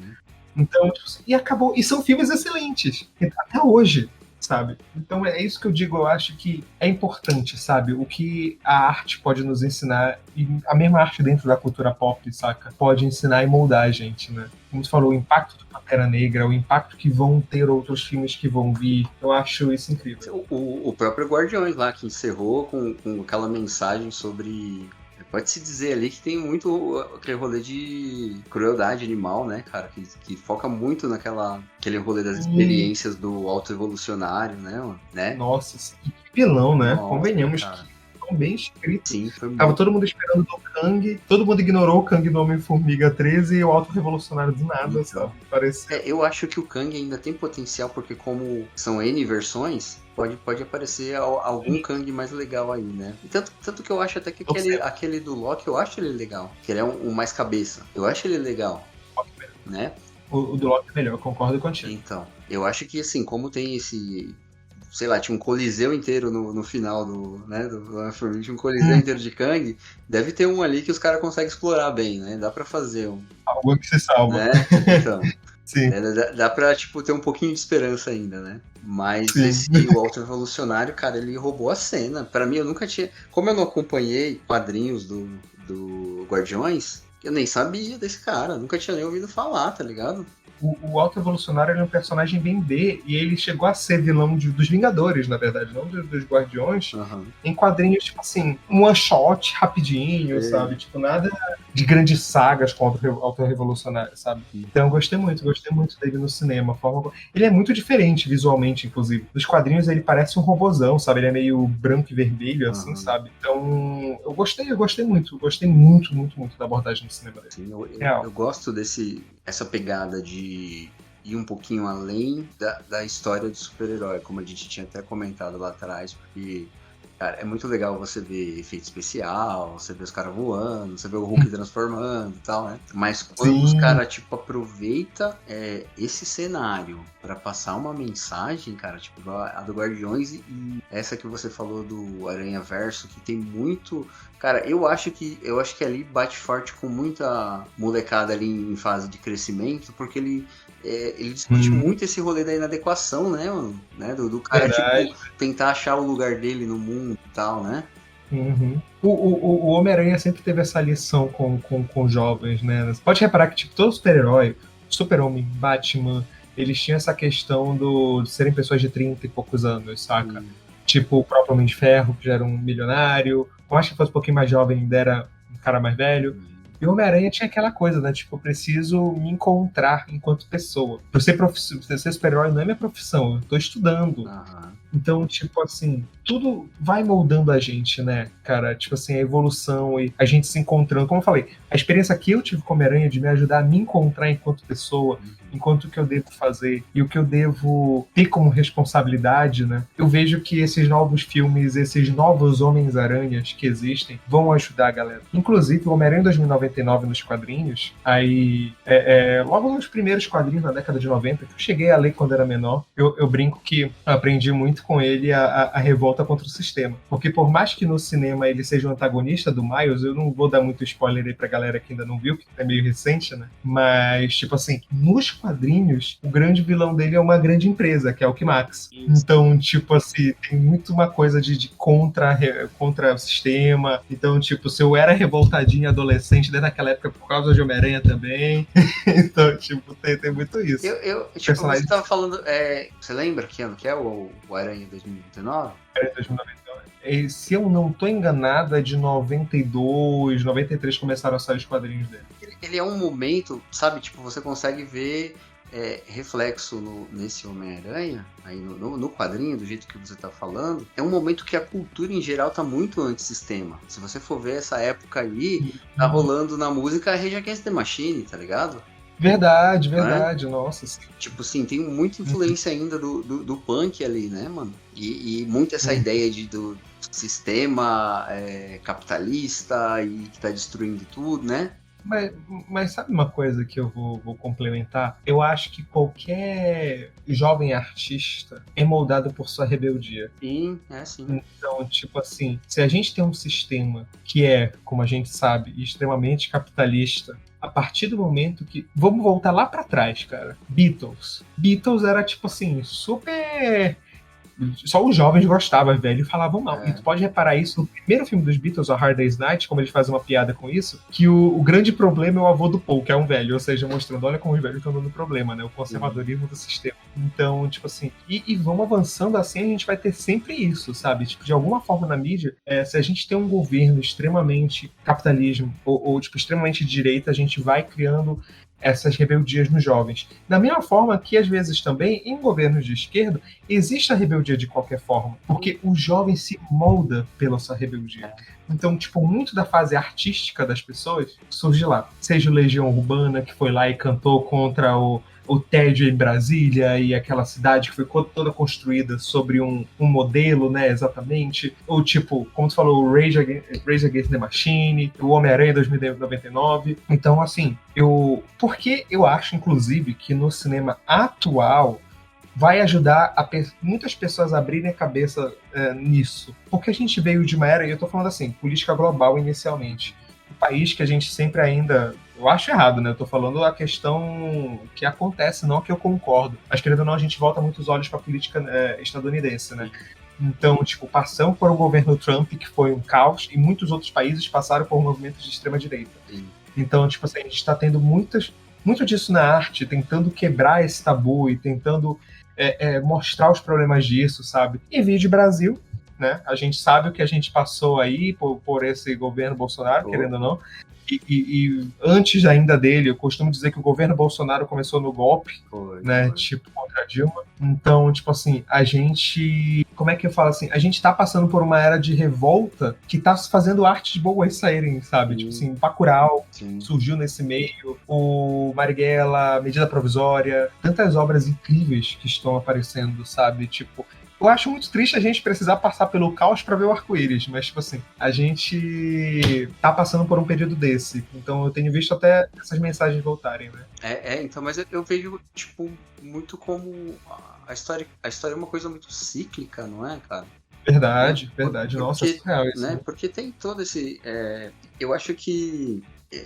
Então, tipo, e acabou. E são filmes excelentes, até hoje. sabe? Então é isso que eu digo, eu acho que é importante, sabe? O que a arte pode nos ensinar, e a mesma arte dentro da cultura pop, saca? Pode ensinar e moldar a gente, né? Como você falou, o impacto do Pantera Negra, o impacto que vão ter outros filmes que vão vir, eu acho isso incrível. O próprio Guardiões lá, que encerrou com aquela mensagem sobre... Pode-se dizer ali que tem muito aquele rolê de crueldade animal, né, cara? Que foca muito aquele rolê das experiências do autoevolucionário, né? Nossa, que vilão, né? Nossa, convenhamos cara. que são bem escritos. Sim, foi Tava muito... todo mundo esperando do Kang, todo mundo ignorou o Kang do Homem-Formiga 13 e o auto-revolucionário do nada, Então. sabe? Pareceu. Eu acho que o Kang ainda tem potencial, porque como são N versões, pode aparecer algum Kang mais legal aí, né? E tanto que eu acho até que aquele do Loki, eu acho ele legal. Que ele é um mais cabeça. Eu acho ele legal, né? O do Loki é melhor, eu concordo contigo. Então, eu acho que assim, como tem esse... Sei lá, tinha um coliseu inteiro no final do Homem-Formiga, tinha um coliseu inteiro de Kang, deve ter um ali que os caras conseguem explorar bem, né? Dá pra fazer um... Algo que se salva. Né? Então... Sim. Dá pra, tipo, ter um pouquinho de esperança ainda, né? Mas o Auto-Evolucionário, cara, ele roubou a cena. Pra mim, eu nunca tinha... Como eu não acompanhei quadrinhos do Guardiões, eu nem sabia desse cara. Nunca tinha nem ouvido falar, tá ligado? O Auto-Evolucionário é um personagem bem B, e ele chegou a ser vilão dos Vingadores, na verdade, não dos Guardiões, em quadrinhos, tipo assim, um one-shot, rapidinho, sabe? Tipo, nada de grandes sagas com o Auto-Revolucionário, sabe? Então eu gostei muito dele no cinema. Ele é muito diferente visualmente, inclusive. Nos quadrinhos ele parece um robozão, sabe? Ele é meio branco e vermelho, assim, sabe? Então, eu gostei muito da abordagem do cinema dele. Sim, eu gosto essa pegada de ir um pouquinho além da história do super-herói, como a gente tinha até comentado lá atrás, porque, cara, é muito legal você ver efeito especial, você ver os caras voando, você ver o Hulk transformando e tal, né? Mas quando os caras, tipo, aproveita esse cenário pra passar uma mensagem, cara, tipo, a do Guardiões e essa que você falou do Aranha Verso, que tem muito... Cara, eu acho que ali bate forte com muita molecada ali em fase de crescimento, porque ele discute muito esse rolê da inadequação, né, mano? Né? Do cara, tipo, tentar achar o lugar dele no mundo e tal, né? O Homem-Aranha sempre teve essa lição com jovens, né? Você pode reparar que, tipo, todo super-herói, Super-Homem, Batman, eles tinham essa questão de serem pessoas de 30 e poucos anos, saca? Tipo, o próprio Homem de Ferro, que já era um milionário. Eu acho que fosse um pouquinho mais jovem, ainda era um cara mais velho. E o Homem-Aranha tinha aquela coisa, né? Tipo, eu preciso me encontrar enquanto pessoa. Pra ser super-herói não é minha profissão, eu tô estudando. Então, tipo assim, tudo vai moldando a gente, né, cara? Tipo assim, a evolução e a gente se encontrando. Como eu falei, a experiência que eu tive com o Homem-Aranha de me ajudar a me encontrar enquanto pessoa, enquanto o que eu devo fazer e o que eu devo ter como responsabilidade, né? Eu vejo que esses novos filmes, esses novos Homens-Aranhas que existem, vão ajudar a galera. Inclusive, o Homem-Aranha 2099 nos quadrinhos, aí, logo nos primeiros quadrinhos da década de 90, que eu cheguei a ler quando era menor, eu brinco que eu aprendi muito com ele a revolta contra o sistema. Porque por mais que no cinema ele seja o antagonista do Miles, eu não vou dar muito spoiler aí pra galera que ainda não viu, que é meio recente, né? Mas, tipo assim, nos quadrinhos, o grande vilão dele é uma grande empresa, que é o Alquimax. Então, tipo assim, tem muito uma coisa de contra o sistema. Então, tipo, se eu era revoltadinho adolescente desde aquela época por causa de Homem-Aranha também. Então, tipo, tem muito isso. Tipo, você tava falando... você lembra que ano que é o Aranha 2099? Aranha 2099. Se eu não tô enganado, é de 92, 93 começaram a sair os quadrinhos dele. Ele é um momento, sabe? Tipo, você consegue ver reflexo nesse Homem-Aranha, aí no quadrinho, do jeito que você tá falando. É um momento que a cultura em geral tá muito antissistema. Se você for ver essa época aí, tá rolando na música Rage Against the Machine, tá ligado? Verdade, nossa. Sim. Tipo assim, tem muita influência ainda do punk ali, né, mano? E muito essa ideia do sistema capitalista e que tá destruindo tudo, né? Mas sabe uma coisa que eu vou complementar? Eu acho que qualquer jovem artista é moldado por sua rebeldia. Sim. Então, tipo assim, se a gente tem um sistema que é, como a gente sabe, extremamente capitalista, a partir do momento que... Vamos voltar lá pra trás, cara. Beatles era, tipo assim, super Só os jovens gostavam, velho, e falavam mal. E tu pode reparar isso no primeiro filme dos Beatles, o Hard Day's Night, como eles fazem uma piada com isso, que o grande problema é o avô do Paul, que é um velho, ou seja, mostrando, olha como os velhos estão dando problema, né? O conservadorismo do sistema. Então, tipo assim, e vamos avançando assim, a gente vai ter sempre isso, sabe? Tipo, de alguma forma na mídia, se a gente tem um governo extremamente capitalismo, ou tipo, extremamente de direita, a gente vai criando essas rebeldias nos jovens. Da mesma forma que, às vezes, também, em governos de esquerda, existe a rebeldia de qualquer forma, porque o jovem se molda pela sua rebeldia. Então, tipo, muito da fase artística das pessoas surge lá. Seja o Legião Urbana, que foi lá e cantou contra o tédio em Brasília e aquela cidade que foi toda construída sobre um modelo, né, exatamente. Ou tipo, como tu falou, o Rage Against the Machine, o Homem-Aranha 2099. Então, assim, porque eu acho, inclusive, que no cinema atual vai ajudar muitas pessoas a abrirem a cabeça nisso. Porque a gente veio de uma era, e eu tô falando assim, política global inicialmente. Um país que a gente sempre ainda... Eu acho errado, né? Eu tô falando a questão que acontece, não que eu concordo. Mas, querendo ou não, a gente volta muitos olhos pra política estadunidense, né? Então, tipo, passamos por um governo Trump que foi um caos, e muitos outros países passaram por movimentos de extrema-direita. Então, tipo assim, a gente tá tendo muito disso na arte, tentando quebrar esse tabu e tentando mostrar os problemas disso, sabe? E vídeo Brasil, né? A gente sabe o que a gente passou aí por esse governo Bolsonaro, querendo ou não. E antes ainda dele, eu costumo dizer que o governo Bolsonaro começou no golpe, né? Tipo, contra a Dilma. Então, tipo assim, a gente... Como é que eu falo assim? A gente tá passando por uma era de revolta que tá fazendo artes boas saírem, sabe? Tipo assim, Bacurau surgiu nesse meio, o Marighella, Medida Provisória, tantas obras incríveis que estão aparecendo, sabe? Tipo... Eu acho muito triste a gente precisar passar pelo caos para ver o arco-íris, mas, tipo assim, a gente tá passando por um período desse. Então eu tenho visto até essas mensagens voltarem, né? Então, mas eu vejo, tipo, muito como a história é uma coisa muito cíclica, não é, cara? Verdade. Nossa, é surreal isso. Né? Porque tem todo esse... eu acho que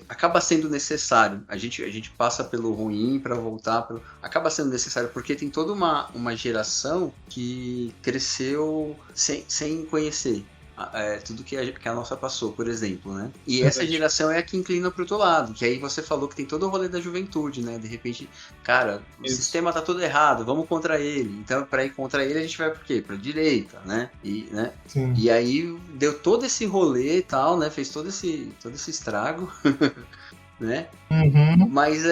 acaba sendo necessário. A gente passa pelo ruim para voltar acaba sendo necessário porque tem toda uma geração que cresceu sem conhecer tudo que a nossa passou, por exemplo, né? E essa geração é a que inclina pro outro lado, que aí você falou que tem todo o rolê da juventude, né? De repente, cara, o sistema tá todo errado, vamos contra ele. Então, para ir contra ele, a gente vai por quê? Pra direita, né? E aí deu todo esse rolê e tal, né? Fez todo esse estrago, né? Mas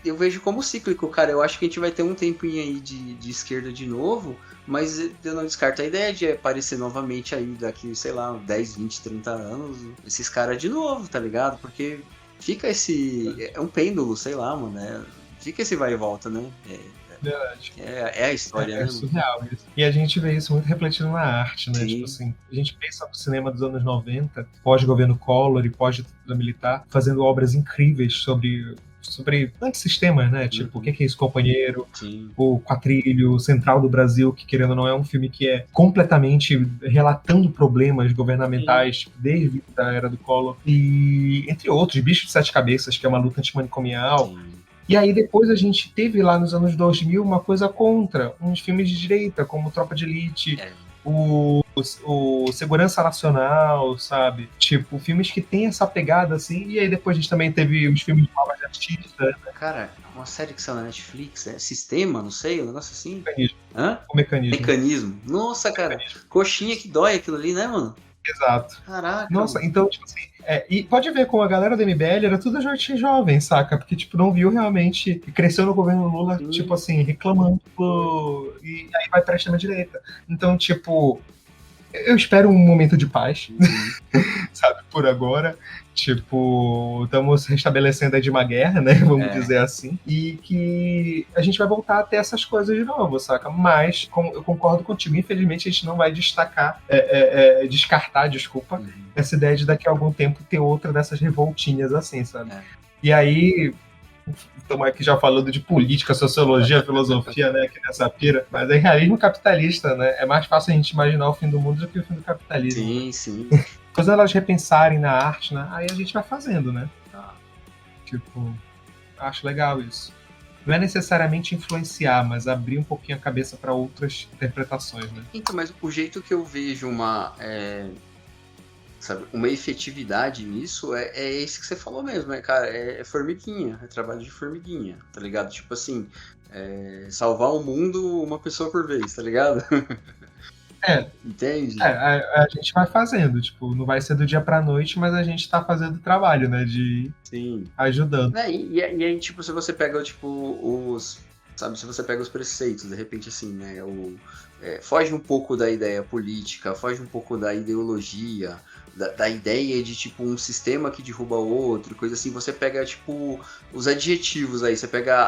eu vejo como cíclico, cara. Eu acho que a gente vai ter um tempinho aí de esquerda de novo, mas eu não descarto a ideia de aparecer novamente aí daqui, sei lá, 10, 20, 30 anos, esses caras de novo, tá ligado? Porque fica esse... É um pêndulo, sei lá, mano, né? Fica esse vai e volta, né? Verdade. É a história, né? É surreal isso. E a gente vê isso muito refletido na arte, né? Sim. Tipo assim, a gente pensa no cinema dos anos 90, pós-governo Collor e pós-ditadura militar, fazendo obras incríveis sobre antissistema, né? Tipo, o que é isso, Companheiro, o Quatrilho, Central do Brasil, que querendo ou não é um filme que é completamente relatando problemas governamentais, tipo, desde a era do Collor, e entre outros, Bicho de Sete Cabeças, que é uma luta antimanicomial. E aí depois a gente teve lá nos anos 2000 uma coisa contra, uns filmes de direita, como Tropa de Elite, o Segurança Nacional, sabe? Tipo, filmes que tem essa pegada, assim, e aí depois a gente também teve os filmes de Lava Jatista, né? Cara, uma série que saiu na Netflix, Sistema, não sei, um negócio assim. Mecanismo. Hã? O Mecanismo. Mecanismo. Nossa, cara, coxinha que dói aquilo ali, né, mano? Exato. Caraca. Nossa, então, tipo assim, e pode ver com a galera do MBL, era tudo gente jovem, saca? Porque, tipo, não viu realmente, cresceu no governo Lula, tipo assim, reclamando, e aí vai pra extrema-direita. Então, tipo, eu espero um momento de paz, sabe, por agora. Tipo, estamos restabelecendo aí de uma guerra, né, vamos dizer assim, e que a gente vai voltar a ter essas coisas de novo, saca? Mas, eu concordo contigo, infelizmente a gente não vai descartar, essa ideia de daqui a algum tempo ter outra dessas revoltinhas assim, sabe? E aí, estamos aqui já falando de política, sociologia, filosofia, né, aqui nessa pira, mas é realismo capitalista, né? É mais fácil a gente imaginar o fim do mundo do que o fim do capitalismo. Sim, né? sim. Quando elas repensarem na arte, né, aí a gente vai fazendo, né? Tipo, acho legal isso. não é necessariamente influenciar, mas abrir um pouquinho a cabeça para outras interpretações, né? Então, mas o jeito que eu vejo sabe, uma efetividade nisso é esse que você falou mesmo, cara, é formiguinha, é trabalho de formiguinha, tá ligado? Tipo assim, salvar o mundo uma pessoa por vez, tá ligado? Entende? A gente vai fazendo, tipo, não vai ser do dia pra noite, mas a gente tá fazendo o trabalho, né, de Sim. Ajudando. E aí, tipo, se você pega, tipo, sabe, se você pega os preceitos, de repente, assim, né, foge um pouco da ideia política, foge um pouco da ideologia, da ideia de, tipo, um sistema que derruba outro, coisa assim. Você pega, tipo, os adjetivos aí, você pega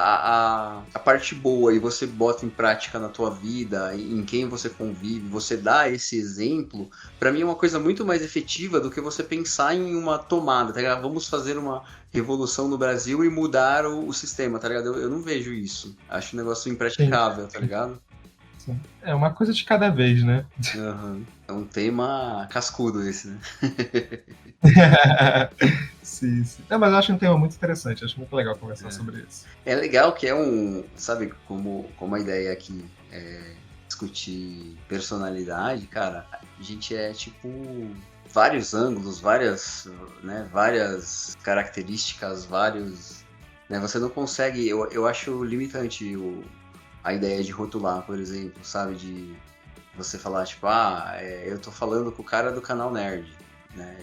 a parte boa e você bota em prática na tua vida, em quem você convive, você dá esse exemplo, pra mim é uma coisa muito mais efetiva do que você pensar em uma tomada, tá ligado? Vamos fazer uma revolução no Brasil e mudar o sistema, tá ligado? Eu não vejo isso. Acho um negócio impraticável, tá ligado? Sim. É uma coisa de cada vez, né? Uhum. É um tema cascudo esse, né? Sim. Não, mas eu acho um tema muito interessante, acho muito legal conversar sobre isso. É legal que sabe, como a ideia aqui é discutir personalidade, cara, a gente tipo vários ângulos, várias características, né, você não consegue, eu acho limitante a ideia de rotular, por exemplo, sabe, de você falar, tipo, eu tô falando com o cara do canal Nerd, né,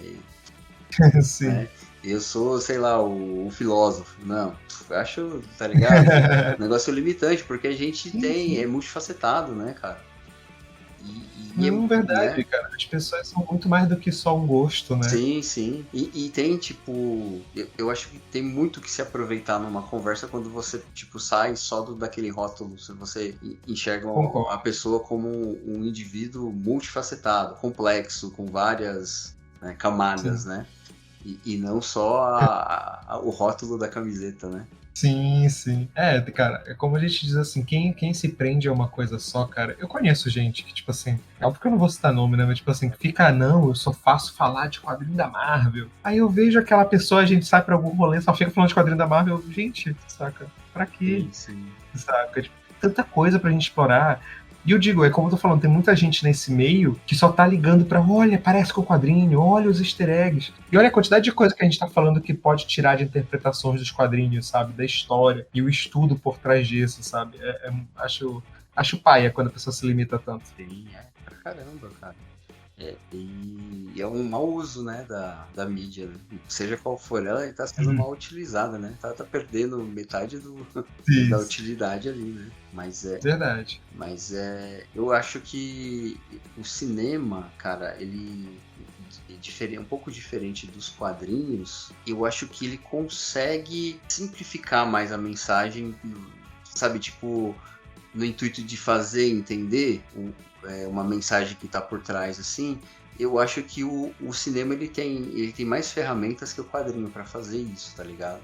Sim. Né? Eu sou, sei lá, o filósofo. Não, eu acho, tá ligado? Um negócio limitante, porque a gente Sim. é multifacetado, né, cara? Não, verdade, né? Cara. As pessoas são muito mais do que só um gosto, né? Sim. E tem, tipo, eu acho que tem muito que se aproveitar numa conversa quando você, tipo, sai só daquele rótulo, se você enxerga a pessoa como um indivíduo multifacetado, complexo, com várias camadas, né? E não só o rótulo da camiseta, né? Sim. Cara, é como a gente diz assim, quem se prende a uma coisa só, cara, eu conheço gente que, tipo assim, é óbvio que eu não vou citar nome, né, mas tipo assim, que fica, não, eu só faço falar de quadrinho da Marvel. Aí eu vejo aquela pessoa, a gente sai pra algum rolê, só fica falando de quadrinho da Marvel, gente, saca? Pra quê? Sim. Saca? Tipo, tanta coisa pra gente explorar. E eu digo, é como eu tô falando, tem muita gente nesse meio que só tá ligando pra, olha, parece com o quadrinho, olha os easter eggs. E olha a quantidade de coisa que a gente tá falando que pode tirar de interpretações dos quadrinhos, sabe? Da história e o estudo por trás disso, sabe? Acho paia quando a pessoa se limita tanto. Sim, pra caramba, cara. E é um mau uso, né, da mídia, né? Seja qual for ela, está sendo mal utilizada, né? Tá perdendo metade da utilidade ali, né? Verdade. Mas eu acho que o cinema, cara, ele é um pouco diferente dos quadrinhos. Eu acho que ele consegue simplificar mais a mensagem, sabe, tipo, no intuito de fazer entender uma mensagem que está por trás, assim. Eu acho que o cinema ele tem mais ferramentas que o quadrinho para fazer isso, tá ligado?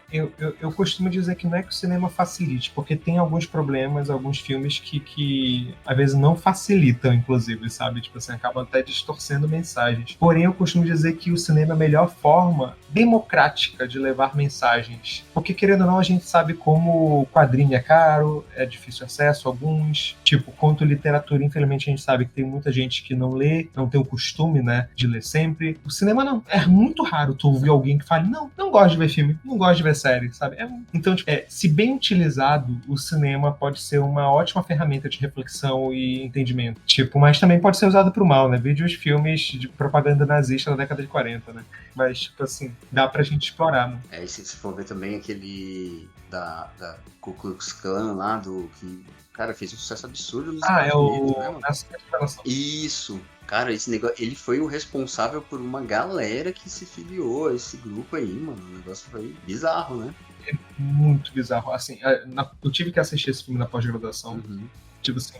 Eu costumo dizer que não é que o cinema facilite, porque tem alguns problemas, alguns filmes que às vezes não facilitam, inclusive, sabe? Tipo assim, acabam até distorcendo mensagens. Porém, eu costumo dizer que o cinema é a melhor forma democrática de levar mensagens. Porque, querendo ou não, a gente sabe como o quadrinho é caro, é difícil acesso a alguns. Tipo, quanto literatura, infelizmente, a gente sabe que tem muita gente que não lê, não tem o costume, né, de ler sempre. O cinema não. É muito raro tu ouvir alguém que fale, não gosto de ver filme, não gosto de ver série, sabe? Então, tipo, se bem utilizado, o cinema pode ser uma ótima ferramenta de reflexão e entendimento. Tipo, mas também pode ser usado pro mal, né? Vídeos, filmes de propaganda nazista da década de 40, né? Mas, tipo assim, dá pra gente explorar, né? E se for ver também aquele da Ku Klux Klan lá, que, cara, fez um sucesso absurdo nos Estados Unidos, né, mano? Isso! Cara, esse negócio, ele foi o responsável por uma galera que se filiou a esse grupo aí, mano. O negócio foi bizarro, né? É muito bizarro. Assim, eu tive que assistir esse filme na pós-graduação. Uhum. Tipo assim,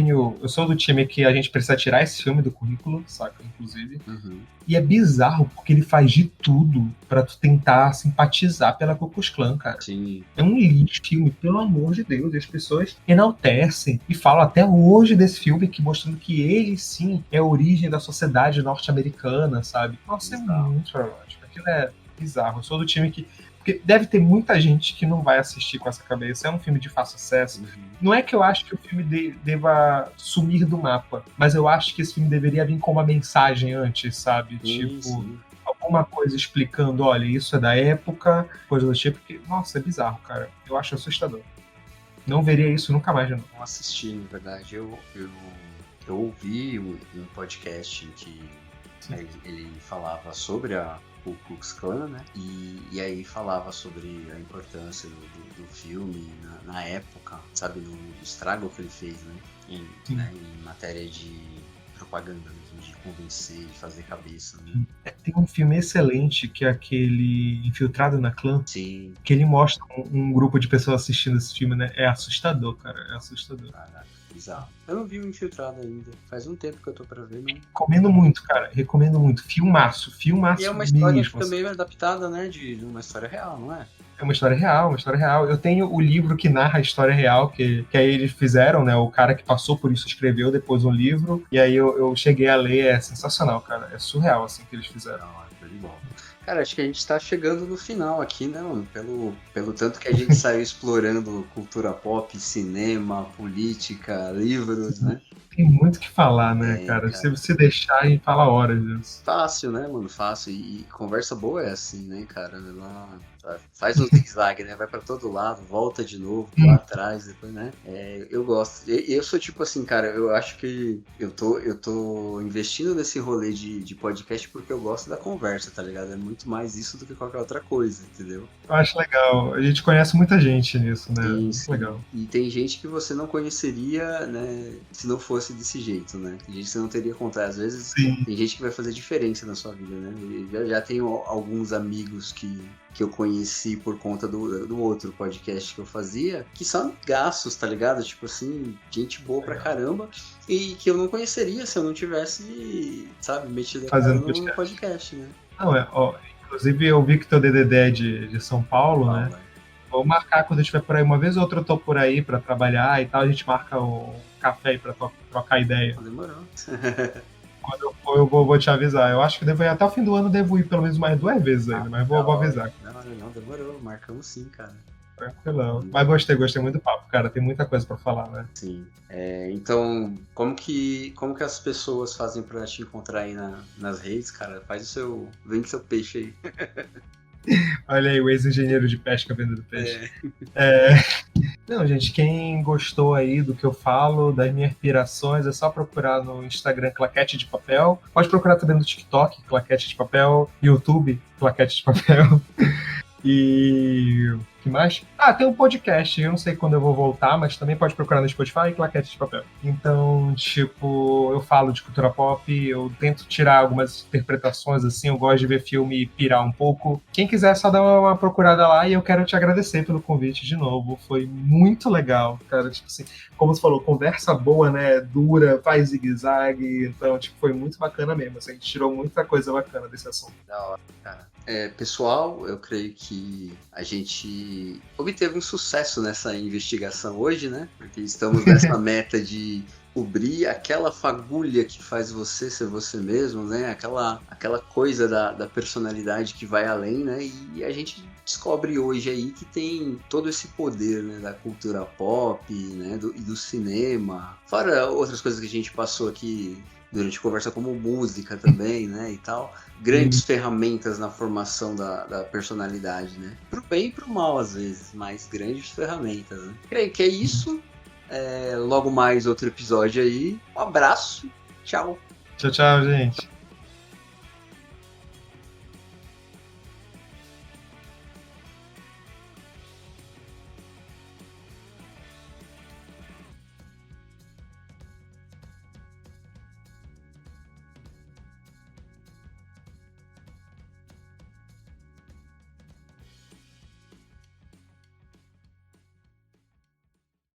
eu sou do time que a gente precisa tirar esse filme do currículo, saca? Inclusive. Uhum. E é bizarro porque ele faz de tudo pra tu tentar simpatizar pela Ku Klux Klan, cara. Sim. É um lixo filme, pelo amor de Deus. E as pessoas enaltecem e falam até hoje desse filme, mostrando que ele sim é a origem da sociedade norte-americana, sabe? Nossa, é muito problemático. Aquilo é bizarro. Eu sou do time que Porque deve ter muita gente que não vai assistir com essa cabeça. É um filme de fácil acesso. Não é que eu acho que o filme deva sumir do mapa, mas eu acho que esse filme deveria vir com uma mensagem antes, sabe? Sim. Alguma coisa explicando, olha, isso é da época, coisa do tipo, que, nossa, é bizarro, cara. Eu acho assustador. Não veria isso nunca mais de novo. Não assisti, na verdade. Eu ouvi um podcast em que ele falava sobre a Ku Klux Klan, né? E aí falava sobre a importância do filme na época, sabe? No estrago que ele fez, né? Em matéria de propaganda mesmo, de convencer, de fazer cabeça, né? Tem um filme excelente que é aquele Infiltrado na Clã. Sim. Que ele mostra um grupo de pessoas assistindo esse filme, né? É assustador, cara. É assustador. Caraca, bizarro. Eu não vi o Infiltrado ainda. Faz um tempo que eu tô pra ver, não. Recomendo muito, cara. Recomendo muito. Filmaço E é uma história mesmo, também adaptada, né? De uma história real, não é? É uma história real. Eu tenho o livro que narra a história real, que aí eles fizeram, né? O cara que passou por isso escreveu depois um livro, e aí eu cheguei a ler, é sensacional, cara. É surreal, assim, que eles fizeram. Foi de bom. Cara, acho que a gente tá chegando no final aqui, né, mano? Pelo tanto que a gente saiu explorando cultura pop, cinema, política, livros, né? Tem muito o que falar, né, cara? Se você deixar, a gente fala horas disso. Fácil, né, mano? Fácil. E conversa boa é assim, né, cara? Ela faz um zigue-zague, né? Vai pra todo lado, volta de novo, lá atrás, depois, né? Eu gosto. Eu sou tipo assim, cara, eu acho que eu tô investindo nesse rolê de podcast porque eu gosto da conversa, tá ligado? É muito mais isso do que qualquer outra coisa, entendeu? Eu acho legal. A gente conhece muita gente nisso, né? Sim. Legal. E tem gente que você não conheceria, né, se não fosse desse jeito, né? Tem gente que você não teria contato. Às vezes tem gente que vai fazer diferença na sua vida, né? Eu já tenho alguns amigos que eu conheci por conta do outro podcast que eu fazia, que são amigaços, tá ligado? Tipo assim, gente boa pra caramba, e que eu não conheceria se eu não tivesse, sabe, metido a cara no podcast, né? Não, inclusive eu vi que teu DDD é de São Paulo, né? Vou marcar quando eu estiver por aí. Uma vez ou outra eu tô por aí pra trabalhar e tal, a gente marca um café aí pra trocar ideia. Demorou. Quando eu for, eu vou te avisar. Eu acho que devo ir até o fim do ano, devo ir pelo menos mais 2 vezes ainda, mas vou avisar. Não, demorou. Marcamos sim, cara. Tranquilão. Mas gostei muito do papo, cara. Tem muita coisa pra falar, né? Sim. Então, como que as pessoas fazem pra te encontrar aí nas redes, cara? Vende seu peixe aí. Olha aí, o ex-engenheiro de pesca vendendo peixe. Não, gente, quem gostou aí do que eu falo, das minhas pirações, é só procurar no Instagram Claquete de Papel. Pode procurar também no TikTok, Claquete de Papel, YouTube, Claquete de Papel. E o que mais? Tem um podcast, eu não sei quando eu vou voltar, mas também pode procurar no Spotify, Claquete de Papel. Então, tipo, eu falo de cultura pop, eu tento tirar algumas interpretações, assim, eu gosto de ver filme e pirar um pouco. Quem quiser, só dá uma procurada lá, e eu quero te agradecer pelo convite de novo. Foi muito legal, cara, tipo assim, como você falou, conversa boa, né, dura, faz zigue-zague, então, tipo, foi muito bacana mesmo, assim, a gente tirou muita coisa bacana desse assunto. Da hora, cara. Pessoal, eu creio que a gente obteve um sucesso nessa investigação hoje, né? Porque estamos nessa meta de cobrir aquela fagulha que faz você ser você mesmo, né? Aquela coisa da personalidade que vai além, né? E a gente descobre hoje aí que tem todo esse poder, né? Da cultura pop, né? E do cinema. Fora outras coisas que a gente passou aqui durante a conversa, como música também, né, e tal. Grandes ferramentas na formação da personalidade, né? Pro bem e pro mal, às vezes, mas grandes ferramentas, né? Creio que é isso. Logo mais outro episódio aí. Um abraço. Tchau. Tchau, gente.